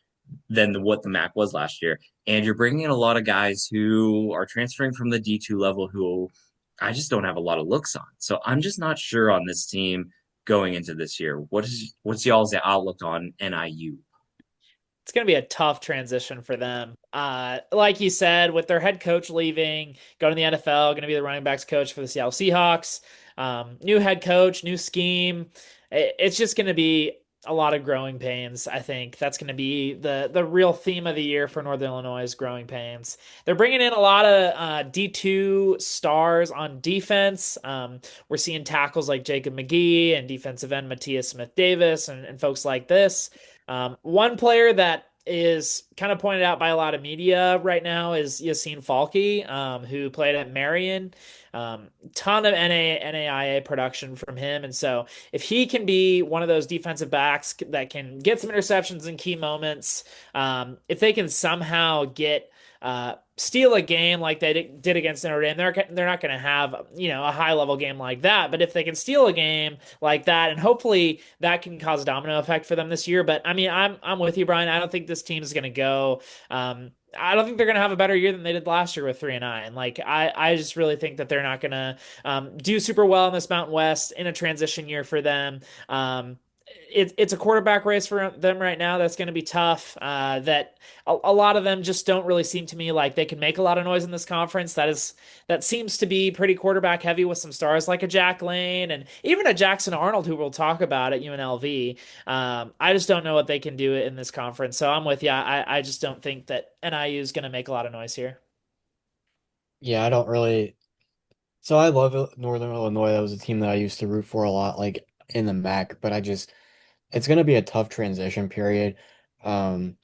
than what the MAC was last year. And you're bringing in a lot of guys who are transferring from the D2 level who I just don't have a lot of looks on. So I'm just not sure on this team going into this year. What's y'all's outlook on NIU? it's going to be a tough transition for them. Like you said, with their head coach leaving, going to the NFL, going to be the running backs coach for the Seattle Seahawks. New head coach, new scheme. It's just going to be a lot of growing pains. I think that's going to be the real theme of the year for Northern Illinois is growing pains. They're bringing in a lot of D2 stars on defense. We're seeing tackles like Jacob McGee and defensive end Matthias Smith Davis and folks like this. One player that is kind of pointed out by a lot of media right now is Yassine Falke, who played at Marion. Ton of NAIA production from him. And so if he can be one of those defensive backs that can get some interceptions in key moments, if they can somehow get steal a game like they did against Notre Dame. They're not going to have a high level game like that, but if they can steal a game like that, and hopefully that can cause a domino effect for them this year. But I mean, I'm with you, Brian. I don't think this team is going to go. I don't think they're going to have a better year than they did last year with 3-9. Like I just really think that they're not going to do super well in this Mountain West in a transition year for them. It's a quarterback race for them right now that's going to be tough. That a lot of them just don't really seem to me like they can make a lot of noise in this conference. That seems to be pretty quarterback heavy with some stars like a Jack Lane and even a Jackson Arnold, who we'll talk about at UNLV. I just don't know what they can do in this conference. So I'm with you. I just don't think that NIU is going to make a lot of noise here. Yeah, I don't really. So I love Northern Illinois. That was a team that I used to root for a lot, like in the MAC. But it's going to be a tough transition period. Um,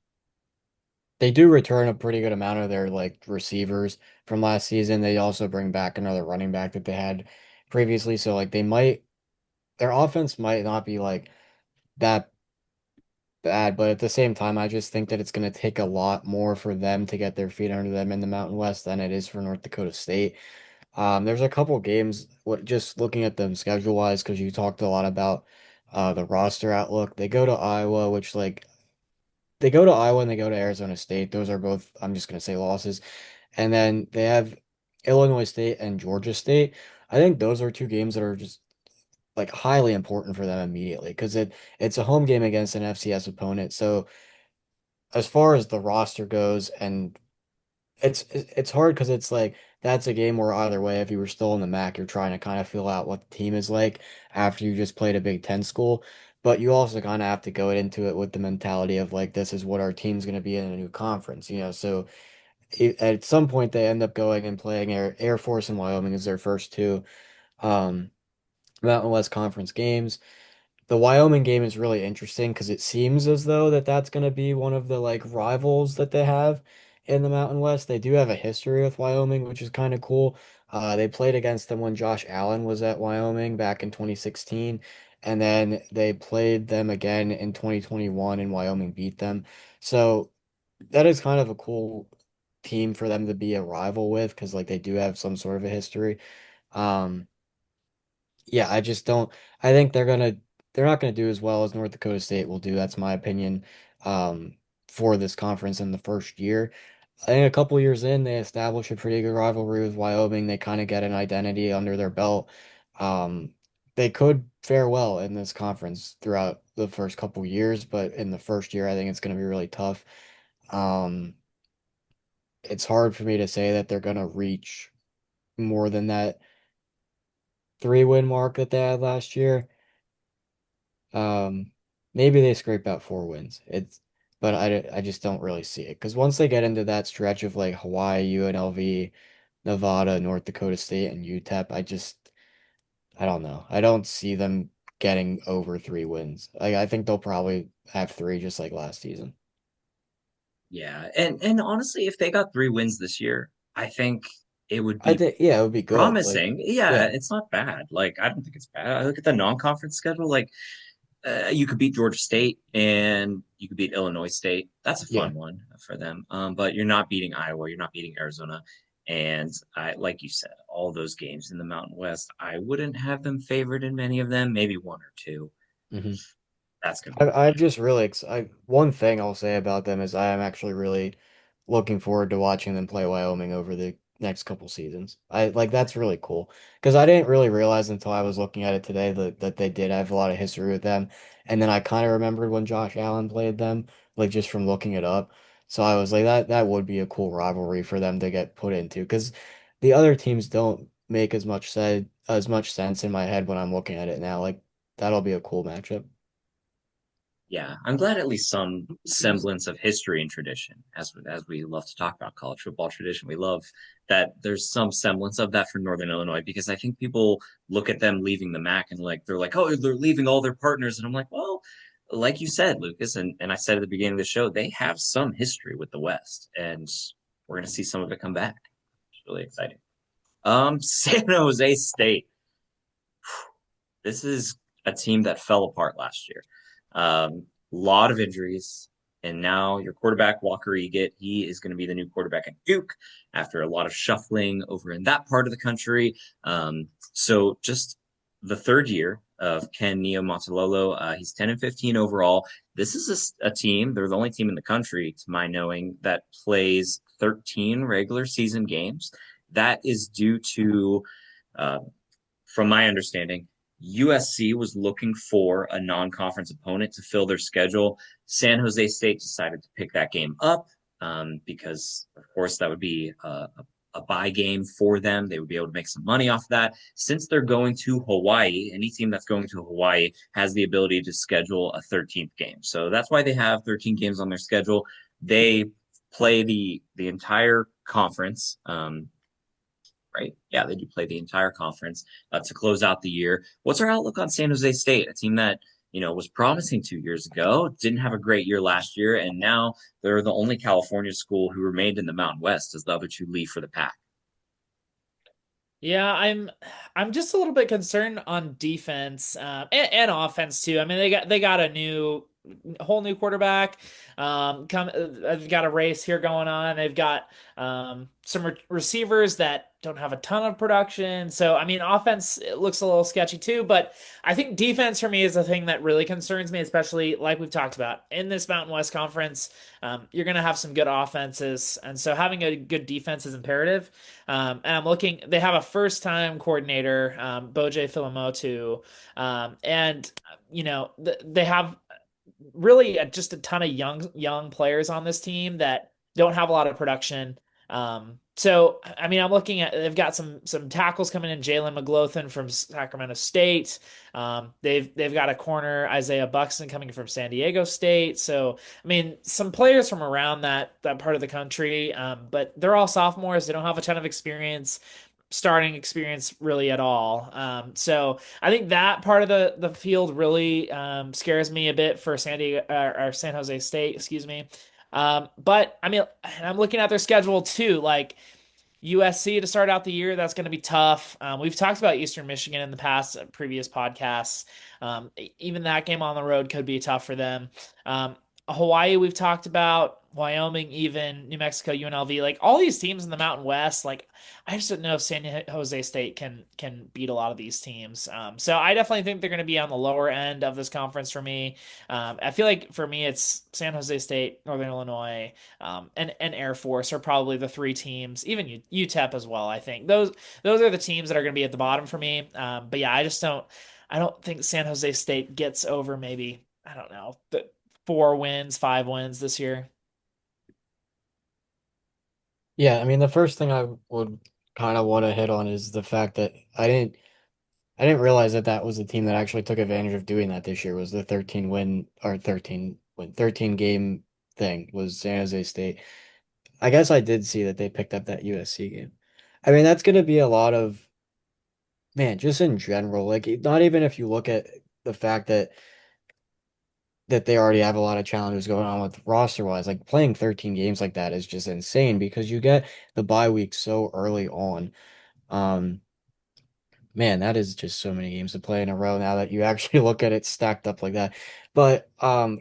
they do return a pretty good amount of their like receivers from last season. They also bring back another running back that they had previously. So like their offense might not be like that bad, but at the same time, I just think that it's going to take a lot more for them to get their feet under them in the Mountain West than it is for North Dakota State. There's a couple games, just looking at them schedule wise, because you talked a lot about the roster outlook. They go to Iowa, which like they go to Iowa and they go to Arizona State. Those are both, I'm just gonna say, losses. And then they have Illinois State and Georgia State. I think those are two games that are just like highly important for them immediately because it's a home game against an FCS opponent. So as far as the roster goes, and it's hard because it's like that's a game where either way, if you were still in the MAC, you're trying to kind of feel out what the team is like after you just played a Big Ten school. But you also kind of have to go into it with the mentality of like this is what our team's going to be in a new conference, you know. So at some point they end up going and playing Air Force and Wyoming as their first two um, Mountain West Conference games. The Wyoming game is really interesting because it seems as though that's going to be one of the like rivals that they have in the Mountain West. They do have a history with Wyoming, which is kind of cool. They played against them when Josh Allen was at Wyoming back in 2016, and then they played them again in 2021, and Wyoming beat them. So that is kind of a cool team for them to be a rival with because like they do have some sort of a history. Um, yeah, I just don't. I think they're not gonna do as well as North Dakota State will do. That's my opinion. For this conference in the first year, I think a couple years in, they establish a pretty good rivalry with Wyoming. They kind of get an identity under their belt. Um, they could fare well in this conference throughout the first couple years, but in the first year, I think it's gonna be really tough. Um, it's hard for me to say that they're gonna reach more than that 3-win mark that they had last year. Um, Maybe they scrape out 4 wins. But I just don't really see it because once they get into that stretch of like Hawaii, UNLV, Nevada, North Dakota State, and UTEP, I don't know. I don't see them getting over 3 wins. Like I think they'll probably have three just like last season. Yeah, and honestly, if they got 3 wins this year, I think it would I be think yeah, it would be good. Like promising. Yeah, yeah. it's not bad. Like I don't think it's bad. I look at the non-conference schedule. Like you could beat Georgia State and you could beat Illinois State. That's a Yeah. fun one for them. But you're not beating Iowa. You're not beating Arizona. And like you said, all those games in the Mountain West, I wouldn't have them favored in many of them. Maybe one or two. hmm That's gonna be I'm just really one thing I'll say about them is I am actually really looking forward to watching them play Wyoming over the next couple seasons. I like that's really cool because I didn't really realize until I was looking at it today that they did have a lot of history with them, and then I kind of remembered when Josh Allen played them, like just from looking it up. So I was like, that would be a cool rivalry for them to get put into because the other teams don't make as much sense in my head when I'm looking at it now. Like that'll be a cool matchup. Yeah, I'm glad at least some semblance of history and tradition, as we love to talk about college football tradition. We love that there's some semblance of that for Northern Illinois because I think people look at them leaving the MAC and like they're like, oh, they're leaving all their partners, and I'm like, well, like you said, Lucas, and I said at the beginning of the show, they have some history with the West, and we're gonna see some of it come back. It's really exciting. San Jose State. This is a team that fell apart last year. Lot of injuries, and now your quarterback Walker Eget, he is going to be the new quarterback at Duke after a lot of shuffling over in that part of the country. So just the third year of Ken Niumatalolo, he's 10-15 overall. This is a team; they're the only team in the country, to my knowing, that plays 13 regular season games. That is due to uh, from my understanding, USC was looking for a non-conference opponent to fill their schedule. San Jose State decided to pick that game up because, of course, that would be a buy game for them. They would be able to make some money off of that. Since they're going to Hawaii, any team that's going to Hawaii has the ability to schedule a 13th game. So that's why they have 13 games on their schedule. They play the entire conference. Right? Yeah, they do play the entire conference to close out the year. What's our outlook on San Jose State, a team that was promising 2 years ago, didn't have a great year last year, and now they're the only California school who remained in the Mountain West as the other two leave for the pack. Yeah, I'm just a little bit concerned on defense and offense too. I mean, they got a whole new quarterback. They've got a race here going on. They've got some receivers that don't have a ton of production. So I mean, offense it looks a little sketchy too. But I think defense for me is the thing that really concerns me, especially like we've talked about in this Mountain West Conference. You're going to have some good offenses, and so having a good defense is imperative. And I'm looking, they have a first time coordinator, Boje Filamotu. And, they have really just a ton of young players on this team that don't have a lot of production. So I mean, I'm looking at they've got some tackles coming in. Jalen McLaughlin from Sacramento State. They've got a corner Isaiah Buxton coming from San Diego State. So I mean, some players from around that part of the country. But they're all sophomores. They don't have a ton of experience starting experience really at all. So I think that part of the field really scares me a bit for or San Jose State, excuse me. But I mean, and I'm looking at their schedule too. Like USC to start out the year, that's going to be tough. We've talked about Eastern Michigan in the past, previous podcasts. Even that game on the road could be tough for them. Hawaii, we've talked about. Wyoming, even New Mexico, UNLV, like all these teams in the Mountain West, like I just don't know if San Jose State can beat a lot of these teams. So I definitely think they're going to be on the lower end of this conference for me. I feel like for me, it's San Jose State, Northern Illinois, and Air Force are probably the three teams. Even UTEP as well. I think those are the teams that are going to be at the bottom for me. But yeah, I don't think San Jose State gets over maybe I don't know the 4 wins, 5 wins this year. Yeah, I mean the first thing I would kind of want to hit on is the fact that I didn't realize that that was the team that actually took advantage of doing that this year was the 13 game thing was San Jose State. I guess I did see that they picked up that USC game. I mean, that's going to be a lot of, man, just in general, like not even if you look at the fact that they already have a lot of challenges going on with roster wise, like playing 13 games like that is just insane because you get the bye week so early on. Um, Man, that is just so many games to play in a row now that you actually look at it stacked up like that. But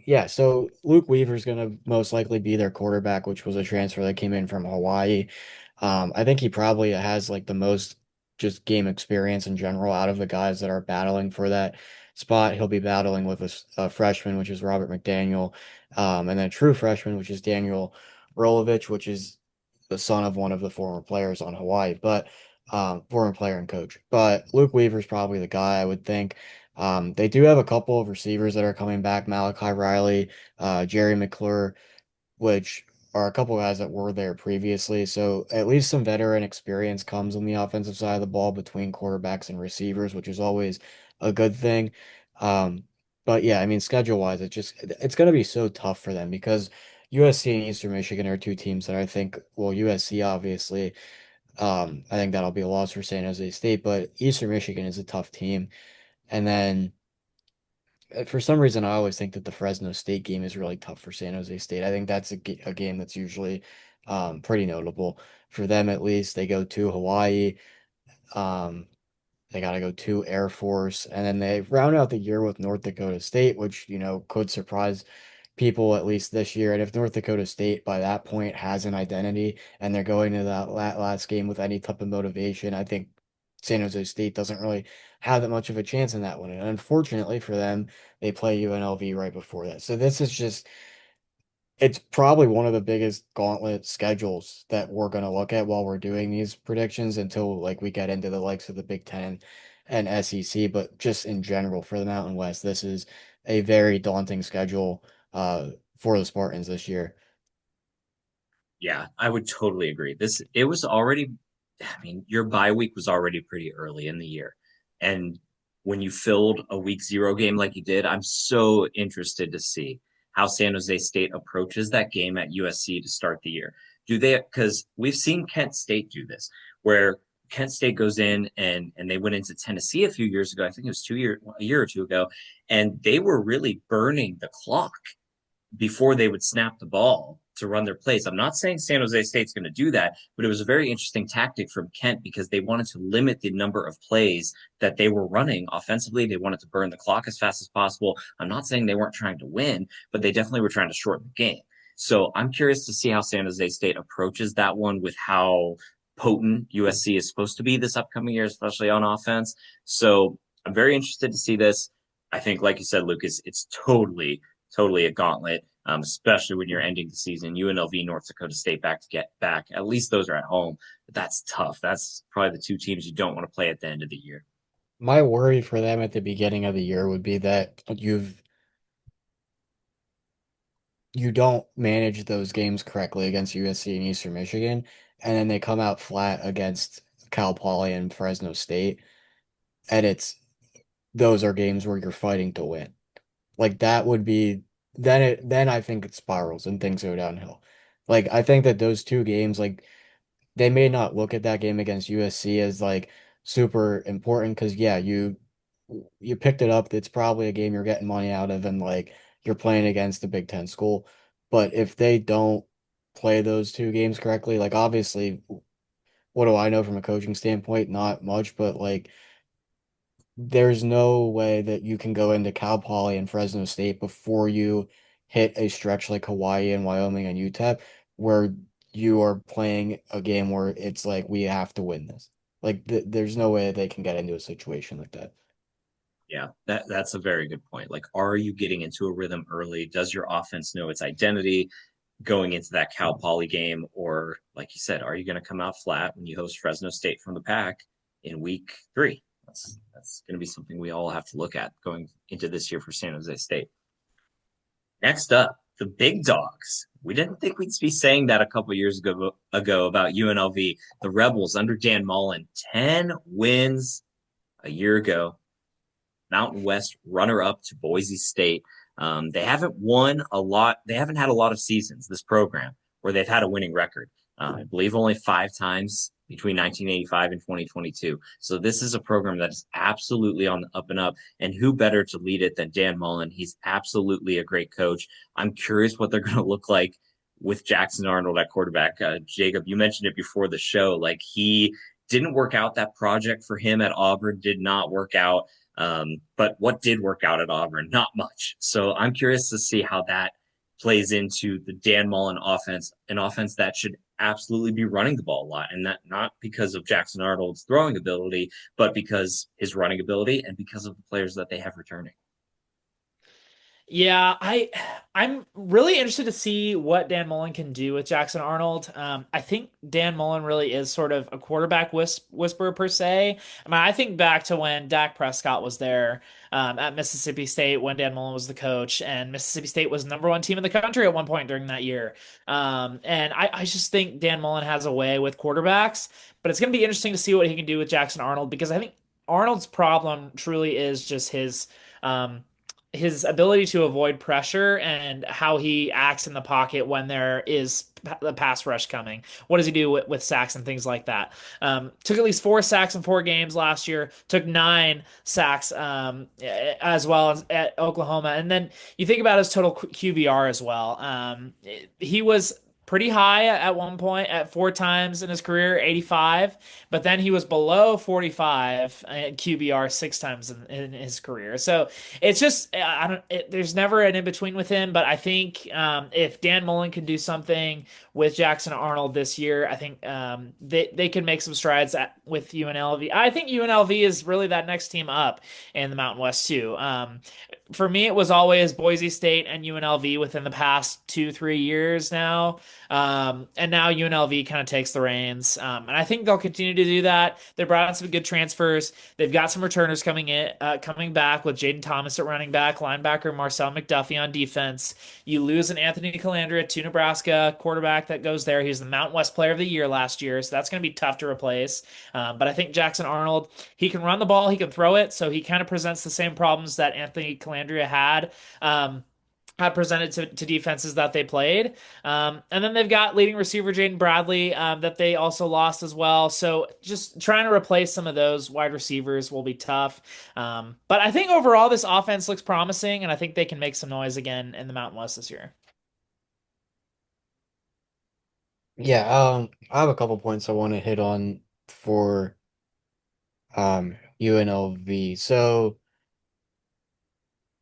yeah, so Luke Weaver's gonna most likely be their quarterback, which was a transfer that came in from Hawaii. I think he probably has like the most just game experience in general out of the guys that are battling for that spot. He'll be battling with a freshman, which is Robert McDaniel, and then a true freshman, which is Daniel Rolovich, which is the son of one of the former players on Hawaii. But former player and coach. But Luke Weaver's probably the guy I would think. They do have a couple of receivers that are coming back, Malachi Riley, Jerry McClure, which are a couple guys that were there previously. So at least some veteran experience comes on the offensive side of the ball between quarterbacks and receivers, which is always a good thing. Um, but yeah, I mean, schedule wise, it's going to be so tough for them because USC and Eastern Michigan are two teams that I think, well, USC obviously, I think that'll be a loss for San Jose State, but Eastern Michigan is a tough team. And then for some reason, I always think that the Fresno State game is really tough for San Jose State. I think that's a game that's usually pretty notable for them at least. They go to Hawaii. Um, they got to go to Air Force, and then they round out the year with North Dakota State, which, could surprise people at least this year. And if North Dakota State by that point has an identity and they're going to that last game with any type of motivation, I think San Jose State doesn't really have that much of a chance in that one. And unfortunately for them, they play UNLV right before that. So this is just it's probably one of the biggest gauntlet schedules that we're going to look at while we're doing these predictions until like we get into the likes of the Big Ten and SEC. But just in general for the Mountain West, this is a very daunting schedule for the Spartans this year. Yeah, I would totally agree. It was already, I mean, your bye week was already pretty early in the year. And when you filled a week zero game like you did, I'm so interested to see how San Jose State approaches that game at USC to start the year. Do they, because we've seen Kent State do this, where Kent State goes in and they went into Tennessee a few years ago. I think it was a year or two ago, and they were really burning the clock before they would snap the ball to run their plays. I'm not saying San Jose State's going to do that, but it was a very interesting tactic from Kent because they wanted to limit the number of plays that they were running offensively. They wanted to burn the clock as fast as possible. I'm not saying they weren't trying to win, but they definitely were trying to shorten the game. So I'm curious to see how San Jose State approaches that one with how potent USC is supposed to be this upcoming year, especially on offense. So I'm very interested to see this. I think, like you said, Lucas, it's totally a gauntlet, especially when you're ending the season. UNLV, North Dakota State back to get back. At least those are at home. But that's tough. That's probably the two teams you don't want to play at the end of the year. My worry for them at the beginning of the year would be that you don't manage those games correctly against USC and Eastern Michigan, and then they come out flat against Cal Poly and Fresno State, and those are games where you're fighting to win. Like that would be then I think it spirals and things go downhill. Like I think that those two games, like they may not look at that game against USC as like super important because yeah, you picked it up. It's probably a game you're getting money out of and like you're playing against a Big Ten school. But if they don't play those two games correctly, like obviously, what do I know from a coaching standpoint? Not much, but like there's no way that you can go into Cal Poly and Fresno State before you hit a stretch like Hawaii and Wyoming and UTEP where you are playing a game where it's like we have to win this. Like there's no way they can get into a situation like that. Yeah, that's a very good point. Like, are you getting into a rhythm early? Does your offense know its identity going into that Cal Poly game? Or, like you said, are you going to come out flat when you host Fresno State from the pack in week three? That's going to be something we all have to look at going into this year for San Jose State. Next up, the big dogs. We didn't think we'd be saying that a couple years ago about UNLV. The Rebels under Dan Mullen, 10 wins a year ago. Mountain West runner up to Boise State. They haven't won a lot. They haven't had a lot of seasons, this program, where they've had a winning record. I believe only 5 times between 1985 and 2022. So this is a program that is absolutely on the up and up. And who better to lead it than Dan Mullen? He's absolutely a great coach. I'm curious what they're going to look like with Jackson Arnold at quarterback. Jacob, you mentioned it before the show. Like he didn't work out. That project for him at Auburn did not work out. But what did work out at Auburn? Not much. So I'm curious to see how that plays into the Dan Mullen offense, an offense that should absolutely be running the ball a lot. And that not because of Jackson Arnold's throwing ability, but because his running ability and because of the players that they have returning. Yeah, I'm really interested to see what Dan Mullen can do with Jackson Arnold. I think Dan Mullen really is sort of a quarterback whisperer per se. I mean, I think back to when Dak Prescott was there at Mississippi State when Dan Mullen was the coach, and Mississippi State was number one team in the country at one point during that year. And I just think Dan Mullen has a way with quarterbacks, but it's going to be interesting to see what he can do with Jackson Arnold because I think Arnold's problem truly is just um, his ability to avoid pressure and how he acts in the pocket when there is the pass rush coming. What does he do with sacks and things like that? Took at least 4 sacks in 4 games last year. Took 9 sacks as well as at Oklahoma. And then you think about his total QBR as well. He was pretty high at one point at 4 times in his career, 85, but then he was below 45 at QBR 6 times in his career. So it's just I don't. There's never an in between with him. But I think if Dan Mullen can do something with Jackson Arnold this year, I think they can make some strides with UNLV. I think UNLV is really that next team up in the Mountain West too. For me, it was always Boise State and UNLV within the past 2, 3 years now. And now UNLV kind of takes the reins. And I think they'll continue to do that. They brought in some good transfers. They've got some returners coming back with Jaden Thomas at running back, linebacker Marcel McDuffie on defense. You lose an Anthony Calandria to Nebraska quarterback that goes there. He was the Mountain West Player of the Year last year, so that's going to be tough to replace. But I think Jackson Arnold, he can run the ball, he can throw it, so he kind of presents the same problems that Anthony Calandria had. Had presented to defenses that they played. And then they've got leading receiver Jaden Bradley that they also lost as well. So just trying to replace some of those wide receivers will be tough. But I think overall this offense looks promising, and I think they can make some noise again in the Mountain West this year. Yeah, I have a couple points I want to hit on for UNLV. So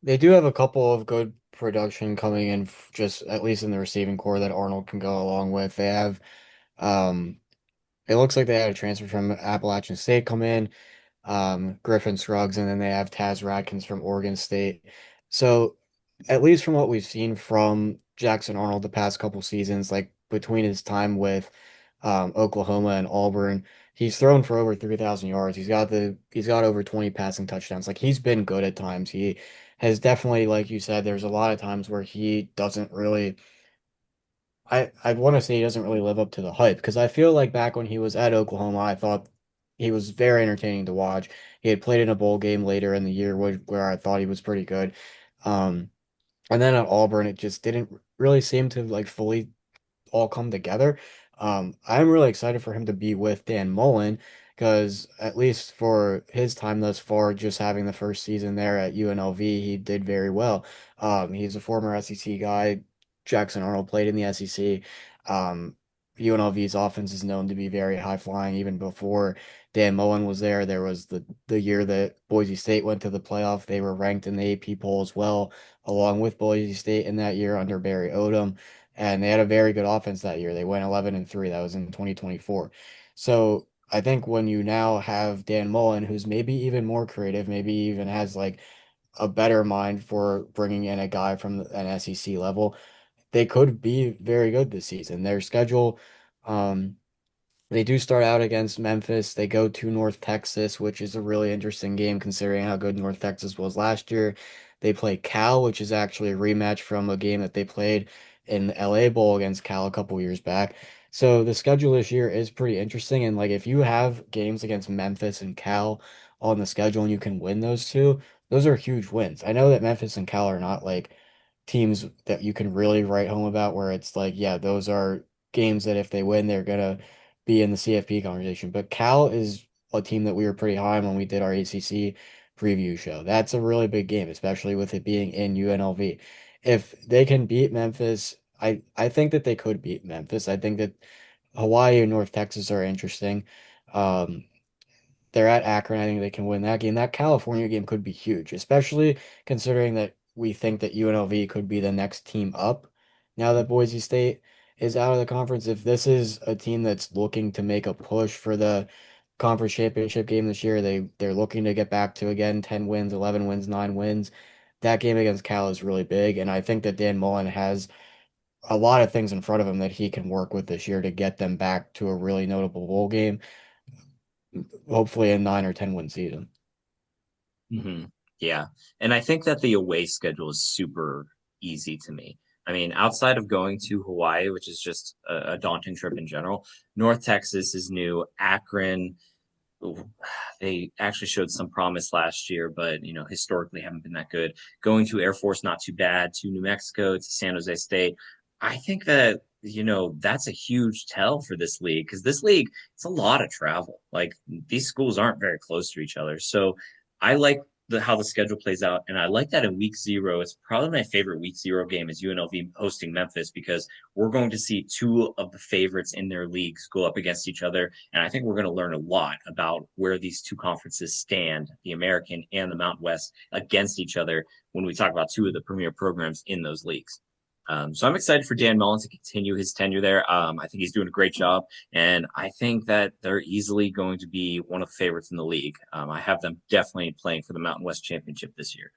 they do have a couple of good production coming in, just at least in the receiving core that Arnold can go along with. They have um it looks like they had a transfer from Appalachian State come in, Griffin Scruggs, and then they have Taz Radkins from Oregon State. So, at least from what we've seen from Jackson Arnold the past couple seasons, like between his time with Oklahoma and Auburn, he's thrown for over 3,000 yards. He's got over 20 passing touchdowns. Like he's been good at times. He has definitely, like you said, there's a lot of times where he doesn't really I want to say he doesn't really live up to the hype because I feel like back when he was at Oklahoma, I thought he was very entertaining to watch. He had played in a bowl game later in the year where I thought he was pretty good. Um, and then at Auburn, it just didn't really seem to like fully all come together. I'm really excited for him to be with Dan Mullen because at least for his time thus far, just having the first season there at UNLV, he did very well. He's a former SEC guy. Jackson Arnold played in the SEC. Um, UNLV's offense is known to be very high flying. Even before Dan Mullen was there, there was the year that Boise State went to the playoff. They were ranked in the AP poll as well, along with Boise State in that year under Barry Odom, and they had a very good offense that year. They went 11-3. That was in 2024. So I think when you now have Dan Mullen, who's maybe even more creative, maybe even has like a better mind for bringing in a guy from an SEC level, they could be very good this season. Their schedule, um, they do start out against Memphis. They go to North Texas, which is a really interesting game considering how good North Texas was last year. They play Cal, which is actually a rematch from a game that they played in the LA Bowl against Cal a couple years back. So the schedule this year is pretty interesting. And like if you have games against Memphis and Cal on the schedule and you can win those two, those are huge wins. I know that Memphis and Cal are not like teams that you can really write home about where it's like, yeah, those are games that if they win, they're gonna be in the CFP conversation. But Cal is a team that we were pretty high on when we did our ACC preview show. That's a really big game, especially with it being in UNLV. If they can beat Memphis, I think that they could beat Memphis. I think that Hawaii and North Texas are interesting. Um, they're at Akron. I think they can win that game. That California game could be huge, especially considering that we think that UNLV could be the next team up now that Boise State is out of the conference. If this is a team that's looking to make a push for the conference championship game this year, they're looking to get back to again 10 wins, 11 wins, 9 wins. that game against Cal is really big, and I think that Dan Mullen has a lot of things in front of him that he can work with this year to get them back to a really notable bowl game, hopefully a 9 or 10 win season. Hmm. Yeah. And I think that the away schedule is super easy to me. I mean, outside of going to Hawaii, which is just a daunting trip in general, North Texas is new. Akron, ooh, they actually showed some promise last year, but historically haven't been that good. Going to Air Force, not too bad. To New Mexico, to San Jose State. I think that, that's a huge tell for this league because this league, it's a lot of travel. Like these schools aren't very close to each other. So I like how the schedule plays out. And I like that in week 0. It's probably my favorite week 0 game is UNLV hosting Memphis because we're going to see two of the favorites in their leagues go up against each other. And I think we're going to learn a lot about where these two conferences stand, the American and the Mountain West, against each other when we talk about two of the premier programs in those leagues. So I'm excited for Dan Mullen to continue his tenure there. I think he's doing a great job, and I think that they're easily going to be one of the favorites in the league. I have them definitely playing for the Mountain West Championship this year.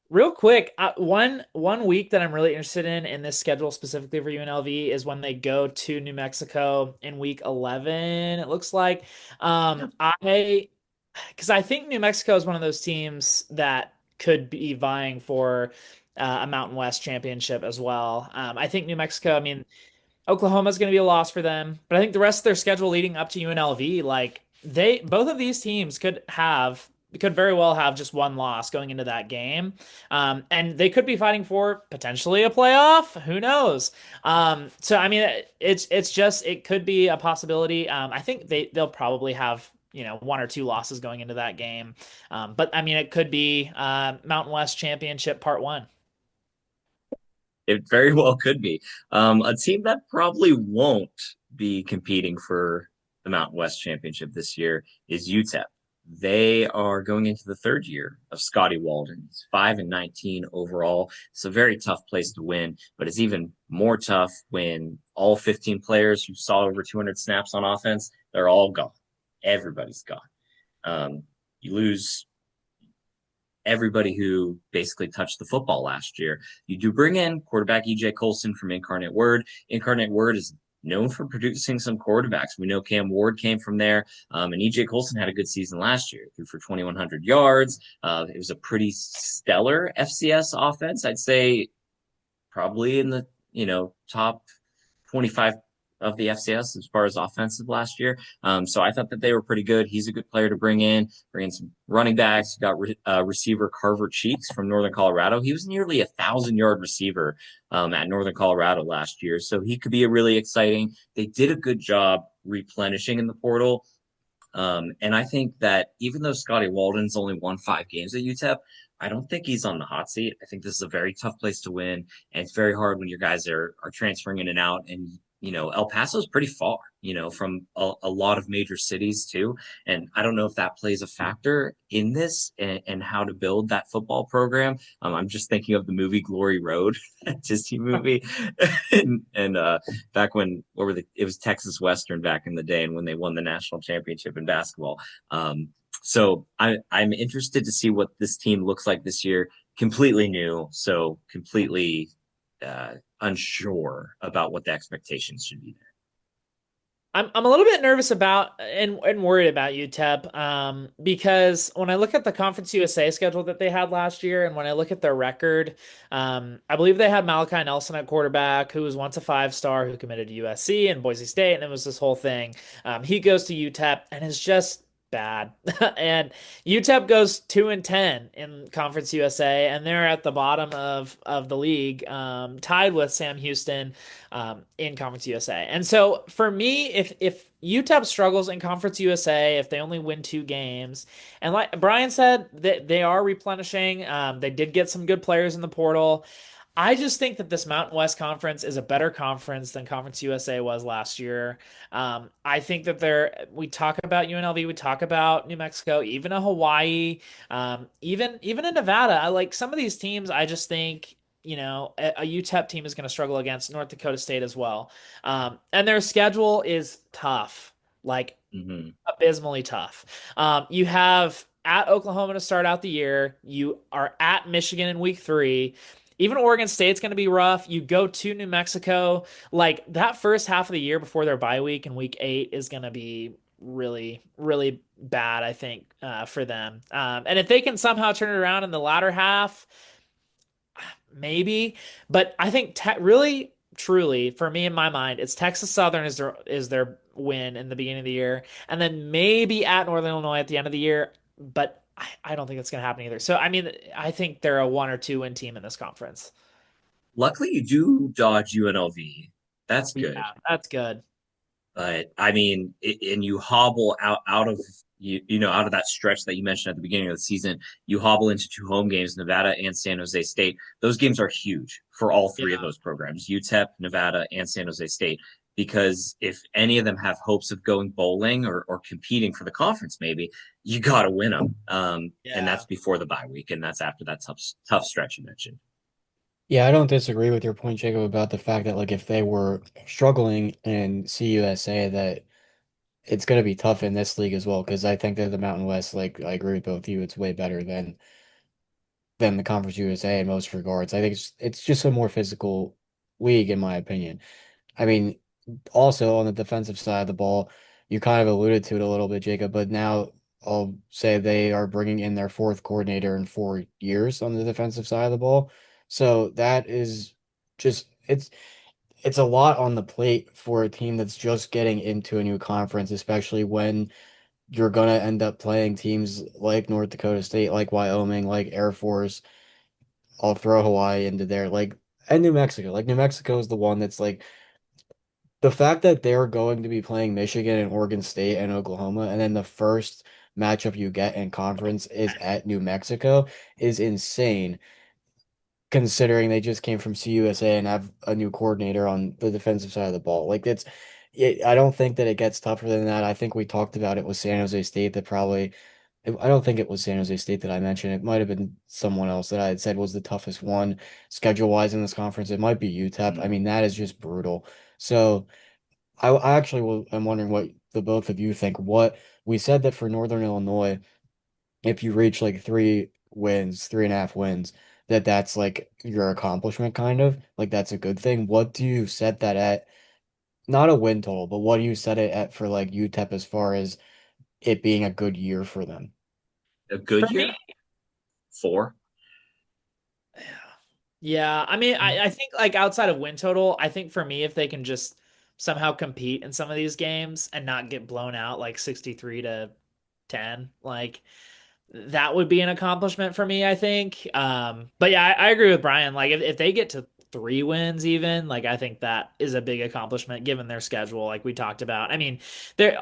Real quick, one week that I'm really interested in this schedule specifically for UNLV is when they go to New Mexico in week 11. It looks like, I because I think New Mexico is one of those teams that could be vying for a Mountain West championship as well. I think New Mexico. I mean, Oklahoma's going to be a loss for them, but I think the rest of their schedule leading up to UNLV, like they both of these teams could very well have just one loss going into that game. And they could be fighting for potentially a playoff. Who knows? So I mean, it's just it could be a possibility. I think they'll probably have one or two losses going into that game. But I mean, it could be Mountain West Championship Part 1. It very well could be. A team that probably won't be competing for the Mountain West Championship this year is UTEP. They are going into the third year of Scotty Walden. He's 5-19 overall. It's a very tough place to win, but it's even more tough when all 15 players who saw over 200 snaps on offense, they're all gone. Everybody's gone. You lose everybody who basically touched the football last year. You do bring in quarterback EJ Colson from Incarnate Word. Incarnate Word is known for producing some quarterbacks. We know Cam Ward came from there, and EJ Colson had a good season last year. Threw for 2,100 yards. It was a pretty stellar FCS offense. I'd say probably in the top 25 of the FCS as far as offensive last year. So I thought that they were pretty good. He's a good player to bring in some running backs. You got receiver Carver Cheeks from Northern Colorado. He was nearly 1,000-yard receiver at Northern Colorado last year. So he could be a really exciting. They did a good job replenishing in the portal. And I think that even though Scotty Walden's only won 5 games at UTEP, I don't think he's on the hot seat. I think this is a very tough place to win, and it's very hard when your guys are transferring in and out. And El Paso's pretty far, from a lot of major cities too. And I don't know if that plays a factor in this and how to build that football program. I'm just thinking of the movie Glory Road, Disney movie, and back when it was Texas Western back in the day, and when they won the national championship in basketball. So I'm interested to see what this team looks like this year. Completely new, so completely unsure about what the expectations should be there. I'm a little bit nervous about and worried about UTEP because when I look at the Conference USA schedule that they had last year and when I look at their record, I believe they had Malachi Nelson at quarterback, who was once a 5-star, who committed to USC and Boise State, and it was this whole thing. He goes to UTEP and is just bad. And UTEP goes 2-10 in Conference USA, and they're at the bottom of the league, tied with Sam Houston in Conference USA. And so for me, if UTEP struggles in Conference USA, if they only win 2 games, and like Bryan said, they are replenishing. They did get some good players in the portal. I just think that this Mountain West Conference is a better conference than Conference USA was last year. I think that we talk about UNLV, we talk about New Mexico, even a Hawaii, even in Nevada. I like some of these teams. I just think a UTEP team is going to struggle against North Dakota State as well, and their schedule is tough, like Mm-hmm. abysmally tough. You have at Oklahoma to start out the year. You are at Michigan in week 3. Even Oregon State's going to be rough. You go to New Mexico. Like that first half of the year before their bye week in week 8 is going to be really, really bad, I think, for them. And if they can somehow turn it around in the latter half, maybe. But I think really, truly, for me in my mind, it's Texas Southern is their win in the beginning of the year, and then maybe at Northern Illinois at the end of the year. But I don't think it's going to happen either. So I mean, I think they're a 1 or 2 win team in this conference. Luckily, you do dodge UNLV. That's Yeah, good. that's good. But I mean, and you hobble out of out of that stretch that you mentioned at the beginning of the season. You hobble into 2 home games, Nevada and San Jose State. Those games are huge for all three of Yeah. those programs, UTEP, Nevada, and San Jose State. Because if any of them have hopes of going bowling or competing for the conference, maybe you got to win them. And Yeah. that's before the bye week, and that's after that tough stretch you mentioned. Yeah, I don't disagree with your point, Jacob, about the fact that like if they were struggling in CUSA, that it's going to be tough in this league as well. Because I think that the Mountain West, like I agree with both of you, it's way better than the Conference USA in most regards. I think it's just a more physical league, in my opinion. I mean, also on the defensive side of the ball, you kind of alluded to it a little bit, Jacob, but now I'll say they are bringing in their fourth coordinator in 4 years on the defensive side of the ball. So that is just it's a lot on the plate for a team that's just getting into a new conference, especially when you're gonna end up playing teams like North Dakota State, like Wyoming, like Air Force. I'll throw Hawaii into there, and New Mexico. Like New Mexico is the one that's like the fact that they're going to be playing Michigan and Oregon State and Oklahoma, and then the first matchup you get in conference is at New Mexico is insane, considering they just came from CUSA and have a new coordinator on the defensive side of the ball. I don't think that it gets tougher than that. I think we talked about it with San Jose State that probably, I don't think it was San Jose State that I mentioned. It might have been someone else that I had said was the toughest one schedule-wise in this conference. It might be UTEP. I mean, that is just brutal. So, I actually am wondering what the both of you think. What we said that for Northern Illinois, if you reach like 3 wins, 3.5 wins, that's like your accomplishment kind of like that's a good thing. What do you set that at? Not a win total, but what do you set it at for like UTEP as far as it being a good year for them? A good For me, year, 4. yeah. I mean, I think like outside of win total, I think for me, if they can just somehow compete in some of these games and not get blown out like 63-10, like that would be an accomplishment for me, I think. But yeah, I agree with Bryan. Like if they get to 3 wins even, like I think that is a big accomplishment given their schedule, like we talked about. I mean, they're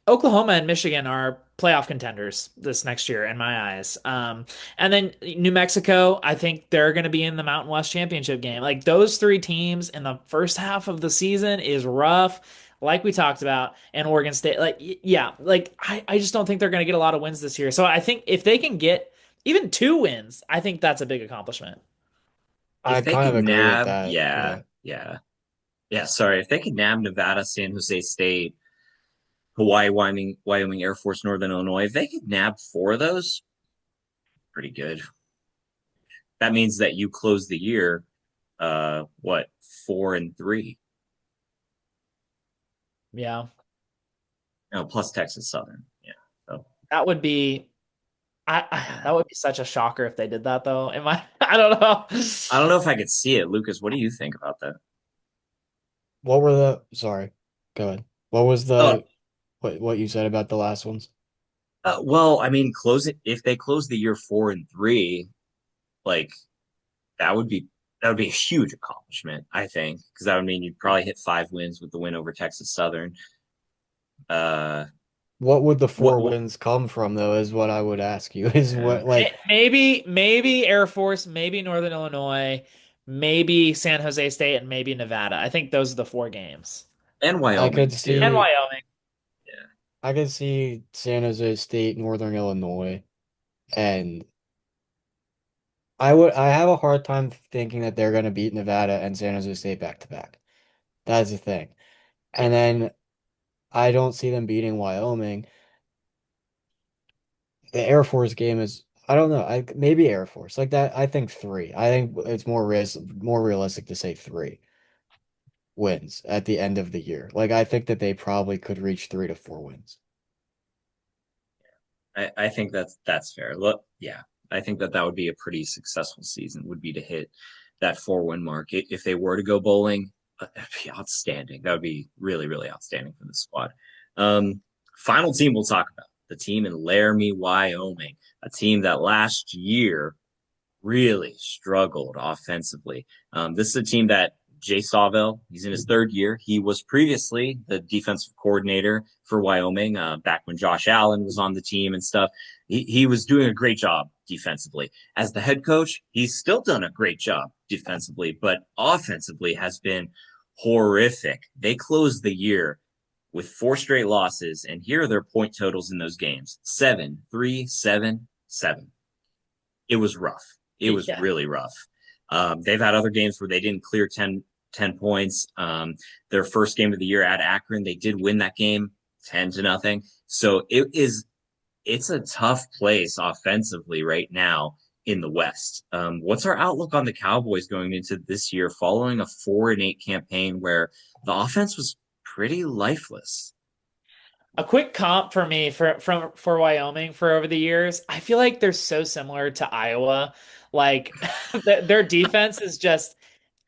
Oklahoma and Michigan are playoff contenders this next year in my eyes. And then New Mexico, I think they're going to be in the Mountain West Championship game. Like those 3 teams in the first half of the season is rough, like we talked about, and Oregon State. Like, yeah, like I just don't think they're going to get a lot of wins this year. So I think if they can get even 2 wins, I think that's a big accomplishment. I If they kind of could agree with nab, that. yeah, Yeah. yeah, yeah. Sorry, if they could nab Nevada, San Jose State, Hawaii, Wyoming Air Force, Northern Illinois, if they could nab 4 of those, pretty good. That means that you close the year, what, 4-3? Yeah, No, plus Texas Southern. Yeah. So that would be. That would be such a shocker if they did that, though. Am I? I don't know. I don't know if I could see it, Lucas. What do you think about that? What were the, sorry, go ahead. What was Oh, what you said about the last ones? well, I mean, close it if they close the year 4-3, like that would be that would be a huge accomplishment, I think, because that would mean you'd probably hit 5 wins with the win over Texas Southern. Uh, What would the what, four what wins come from, though, is what I would ask you. Is uh, what, like, Maybe Air Force, maybe Northern Illinois, maybe San Jose State, and maybe Nevada. I think those are the 4 games. and I could Wyoming And too. see, Wyoming. Yeah. I could see San Jose State, Northern Illinois, and I have a hard time thinking that they're going to beat Nevada and San Jose State back to back. That's the thing. And then I don't see them beating Wyoming. the Air Force game is I don't know. I maybe Air Force like that. I think three. I think it's more realistic to say three wins at the end of the year. Like I think that they probably could reach 3 to 4 wins. I think that's fair. Look, yeah, I think that would be a pretty successful season. Would be to hit that 4-win mark. If they were to go bowling, that'd be outstanding. That would be really really outstanding for the squad. Um, Final team we'll talk about the team in Laramie, Wyoming, a team that last year really struggled offensively. This is a team that Jay Sawville, he's in his third year. He was previously the defensive coordinator for Wyoming back when Josh Allen was on the team and stuff. He was doing a great job defensively. As the head coach, he's still done a great job defensively, but offensively has been horrific. They closed the year with 4 straight losses, and here are their point totals in those games: 7, 3, 7, 7. It was rough. It was Yeah. really rough. They've had other games where they didn't clear 10 points. Their first game of the year at Akron, they did win that game 10-0. So it's a tough place offensively right now in the West. What's our outlook on the Cowboys going into this year following a 4-8 campaign where the offense was pretty lifeless? A quick comp for me for Wyoming for over the years. I feel like they're so similar to Iowa. Like their defense is just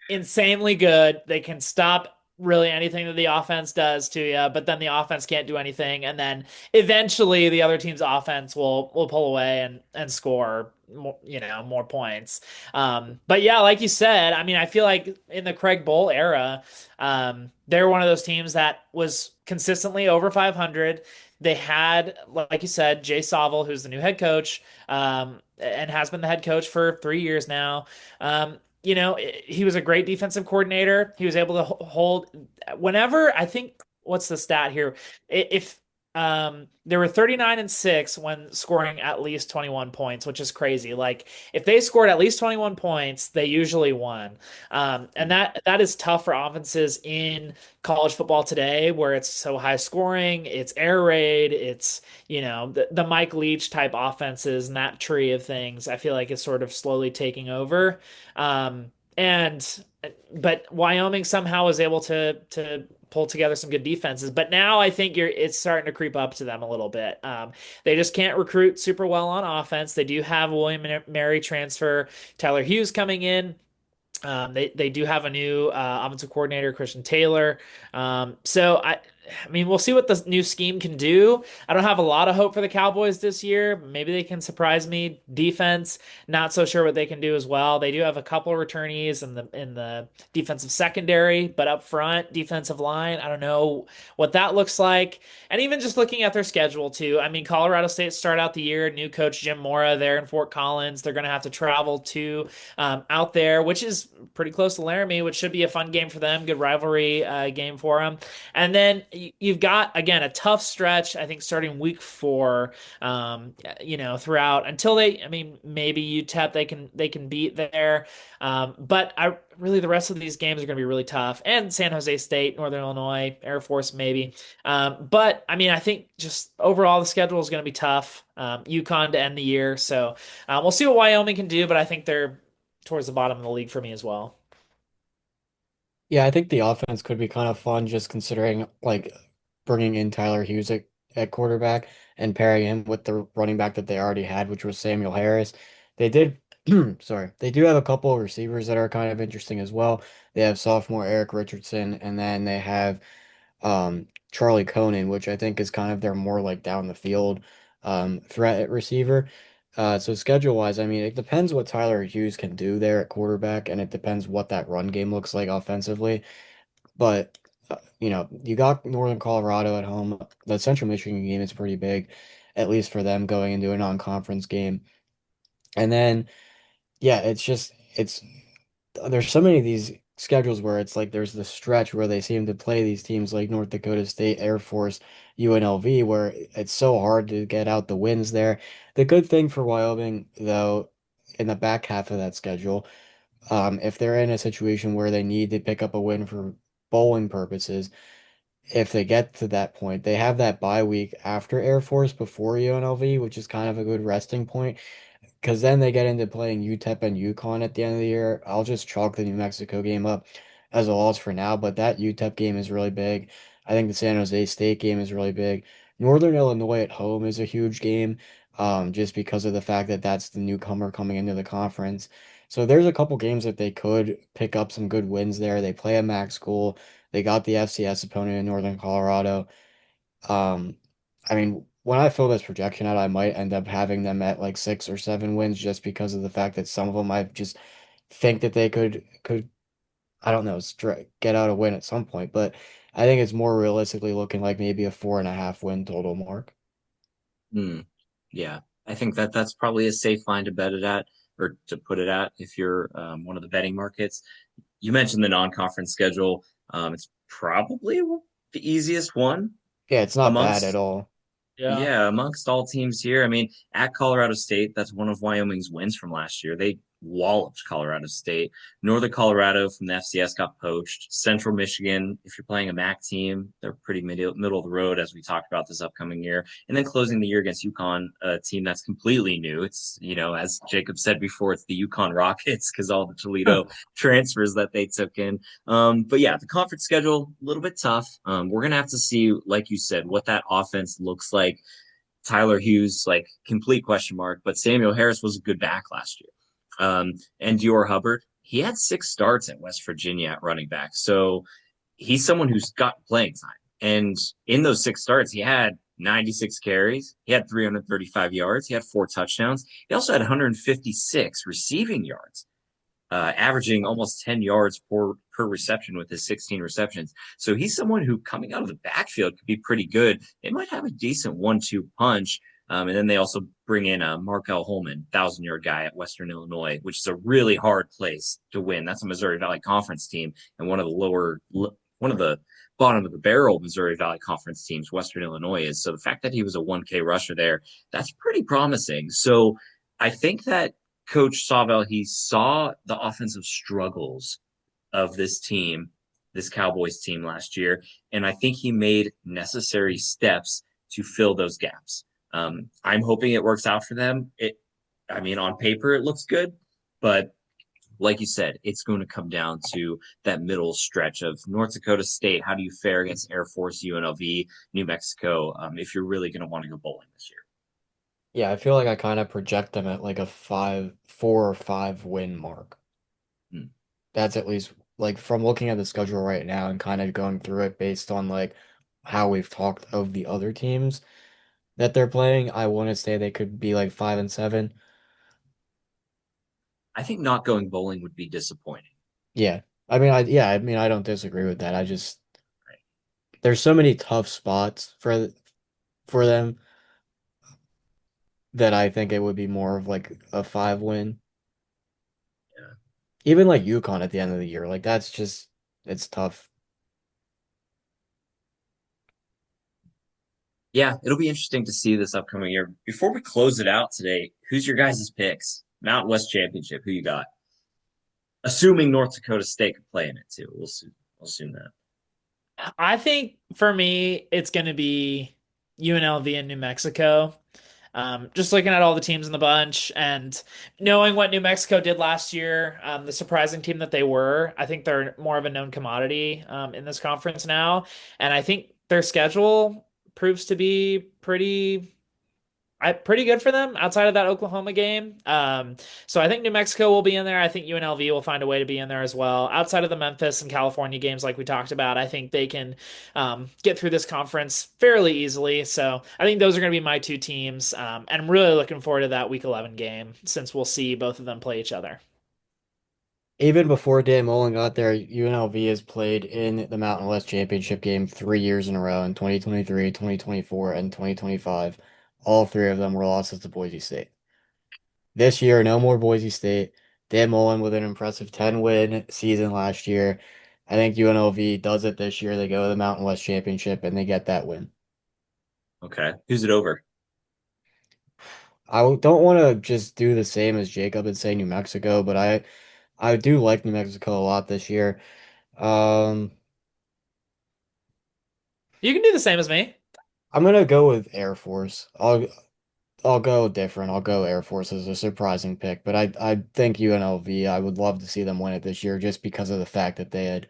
insanely good. They can stop really anything that the offense does to you, but then the offense can't do anything, and then eventually the other team's offense will pull away and score more, more points. But yeah, like you said, I mean, I feel like in the Craig Bowl era, they're one of those teams that was consistently over 500. They had, like you said, Jay Sawville, who's the new head coach, and has been the head coach for 3 years now. He was a great defensive coordinator. He was able to hold whenever I think what's the stat here? If There were 39-6 when scoring at least 21 points, which is crazy. Like if they scored at least 21 points, they usually won. And that is tough for offenses in college football today, where it's so high scoring, it's air raid, it's the Mike Leach type offenses and that tree of things. I feel like it's sort of slowly taking over. And but Wyoming somehow was able to pull together some good defenses. But now I think it's starting to creep up to them a little bit. They just can't recruit super well on offense. They do have William and Mary transfer, Tyler Hughes coming in. They do have a new offensive coordinator, Christian Taylor. I mean, we'll see what the new scheme can do. I don't have a lot of hope for the Cowboys this year. Maybe they can surprise me. Defense, not so sure what they can do as well. They do have a couple of returnees in the defensive secondary, but up front, defensive line, I don't know what that looks like. And even just looking at their schedule too. I mean, Colorado State start out the year, new coach Jim Mora there in Fort Collins. They're going to have to travel to out there, which is pretty close to Laramie, which should be a fun game for them. Good rivalry game for them. And then you've got again a tough stretch. I think starting week 4, throughout until I mean, maybe UTEP they can beat there. But I really the rest of these games are going to be really tough. And San Jose State, Northern Illinois, Air Force maybe. But I mean, I think just overall the schedule is going to be tough. UConn to end the year, so we'll see what Wyoming can do. But I think they're towards the bottom of the league for me as well. Yeah, I think the offense could be kind of fun just considering like bringing in Tyler Hughes at quarterback and pairing him with the running back that they already had, which was Samuel Harris. They did, sorry, they do have a couple of receivers that are kind of interesting as well. They have sophomore Eric Richardson, and then they have Charlie Conan, which I think is kind of their more like down the field threat at receiver. So schedule wise, I mean, it depends what Tyler Hughes can do there at quarterback, and it depends what that run game looks like offensively. But you got Northern Colorado at home. The Central Michigan game is pretty big, at least for them going into a non-conference game. And then, yeah, it's there's so many of these schedules where it's like there's the stretch where they seem to play these teams like North Dakota State, Air Force, UNLV, where it's so hard to get out the wins there. The good thing for Wyoming, though, in the back half of that schedule, if they're in a situation where they need to pick up a win for bowling purposes, if they get to that point, they have that bye week after Air Force before UNLV, which is kind of a good resting point. Because then they get into playing UTEP and UConn at the end of the year. I'll just chalk the New Mexico game up as a loss for now, but that UTEP game is really big. I think the San Jose State game is really big. Northern Illinois at home is a huge game, just because of the fact that that's the newcomer coming into the conference. So there's a couple games that they could pick up some good wins there. They play a MAC school. They got the FCS opponent in Northern Colorado. Um, I mean, when I fill this projection out, I might end up having them at like 6 or 7 wins just because of the fact that some of them I just think that they could I don't know get out a win at some point, but I think it's more realistically looking like maybe a 4.5 win total mark. Hmm. Yeah, I think that that's probably a safe line to bet it at or to put it at if you're one of the betting markets. You mentioned the non-conference schedule. It's probably the easiest one Yeah, it's not bad at amongst all. Yeah. yeah, amongst all teams here. I mean, at Colorado State, that's one of Wyoming's wins from last year. They walloped Colorado State. Northern Colorado from the FCS got poached. Central Michigan, if you're playing a MAC team, they're pretty middle of the road as we talked about this upcoming year. And then closing the year against UConn, a team that's completely new. It's, as Jacob said before, it's the UConn Rockets because all the Toledo transfers that they took in. But yeah, the conference schedule, a little bit tough. We're going to have to see, like you said, what that offense looks like. Tyler Hughes, like complete question mark, but Samuel Harris was a good back last year. And Dior Hubbard, he had 6 starts at West Virginia at running back. So he's someone who's got playing time. And in those 6 starts, he had 96 carries. He had 335 yards. He had 4 touchdowns. He also had 156 receiving yards, averaging almost 10 yards per reception with his 16 receptions. So he's someone who, coming out of the backfield, could be pretty good. They might have a decent 1-2 punch. And then they also bring in a Markel Holman, 1,000-yard guy at Western Illinois, which is a really hard place to win. That's a Missouri Valley Conference team and one of the bottom of the barrel Missouri Valley Conference teams, Western Illinois is. So the fact that he was a 1K rusher there, that's pretty promising. So I think that Coach Sawvell, he saw the offensive struggles of this team, this Cowboys team last year, and I think he made necessary steps to fill those gaps. I'm hoping it works out for them. I mean, on paper it looks good, but like you said, it's going to come down to that middle stretch of North Dakota State. How do you fare against Air Force, UNLV, New Mexico, if you're really going to want to go bowling this year? Yeah, I feel like I kind of project them at like a 4 or 5 win mark. Hmm. That's at least like from looking at the schedule right now and kind of going through it based on like how we've talked of the other teams that they're playing. I want to say they could be like 5 and 7. I think not going bowling would be disappointing. Yeah. I mean I don't disagree with that. I just Right? there's so many tough spots for them that I think it would be more of like a 5 win. Yeah. Even like UConn at the end of the year. Like that's just it's tough. Yeah, it'll be interesting to see this upcoming year. Before we close it out today, who's your guys' picks? Mountain West Championship, who you got? Assuming North Dakota State could play in it too. We'll assume that. I think for me, it's going to be UNLV and New Mexico. Just looking at all the teams in the bunch and knowing what New Mexico did last year, the surprising team that they were, I think they're more of a known commodity in this conference now. And I think their schedule proves to be pretty good for them outside of that Oklahoma game. So I think New Mexico will be in there. I think UNLV will find a way to be in there as well. Outside of the Memphis and California games, like we talked about, I think they can get through this conference fairly easily. So I think those are going to be my 2 teams. And I'm really looking forward to that Week 11 game since we'll see both of them play each other. Even before Dan Mullen got there, UNLV has played in the Mountain West Championship game 3 years in a row in 2023, 2024, and 2025. All three of them were losses to Boise State. This year, no more Boise State. Dan Mullen with an impressive 10-win season last year. I think UNLV does it this year. They go to the Mountain West Championship and they get that win. Okay. Who's it over? Don't want to just do the same as Jacob and say New Mexico, but I do like New Mexico a lot this year. Um, You can do the same as me. I'm gonna go with Air Force. I'll go different. I'll go Air Force as a surprising pick, but I think UNLV, I would love to see them win it this year just because of the fact that they had,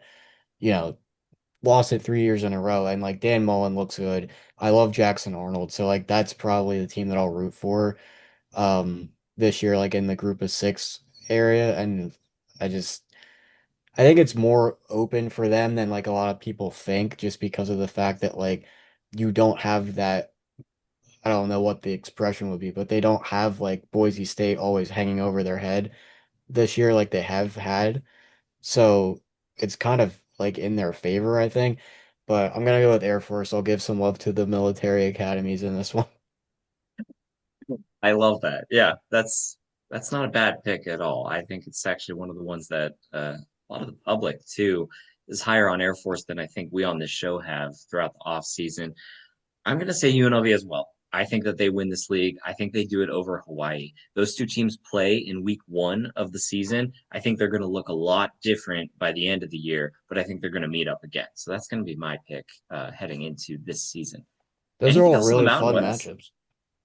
you know, lost it 3 years in a row, and like Dan Mullen looks good. I love Jackson Arnold, so like that's probably the team that I'll root for this year, like in the group of six area. And I just I think it's more open for them than like a lot of people think, just because of the fact that like you don't have that. I don't know what the expression would be, but they don't have like Boise State always hanging over their head this year like they have had. So it's kind of like in their favor, I think. But I'm gonna go with Air Force. I'll give some love to the military academies in this one. I love that. Yeah, that's not a bad pick at all. I think it's actually one of the ones that a lot of the public too is higher on Air Force than I think we on this show have throughout the off season. I'm going to say UNLV as well. I think that they win this league. I think they do it over Hawaii. Those two teams play in week one of the season. I think they're going to look a lot different by the end of the year, but I think they're going to meet up again. So that's going to be my pick heading into this season. Those are Anything all else in the really Mountain fun West? matchups.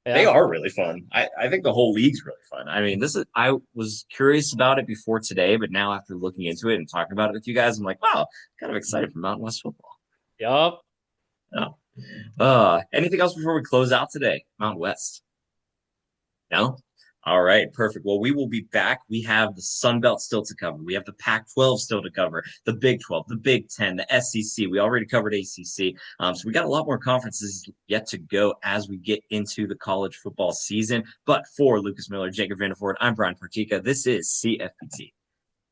They Yeah. are really fun. I think the whole league's really fun. I mean, this is I was curious about it before today, but now after looking into it and talking about it with you guys, I'm like, wow, kind of excited for Mountain West football. Yup. Oh. Anything else before we close out today? Mountain West. No? All right, perfect. Well, we will be back. We have the Sun Belt still to cover. We have the Pac-12 still to cover, the Big 12, the Big 10, the SEC. We already covered ACC. So we got a lot more conferences yet to go as we get into the college football season. But for Lucas Miller, Jacob Vanderford, I'm Brian Partika. This is CFPT.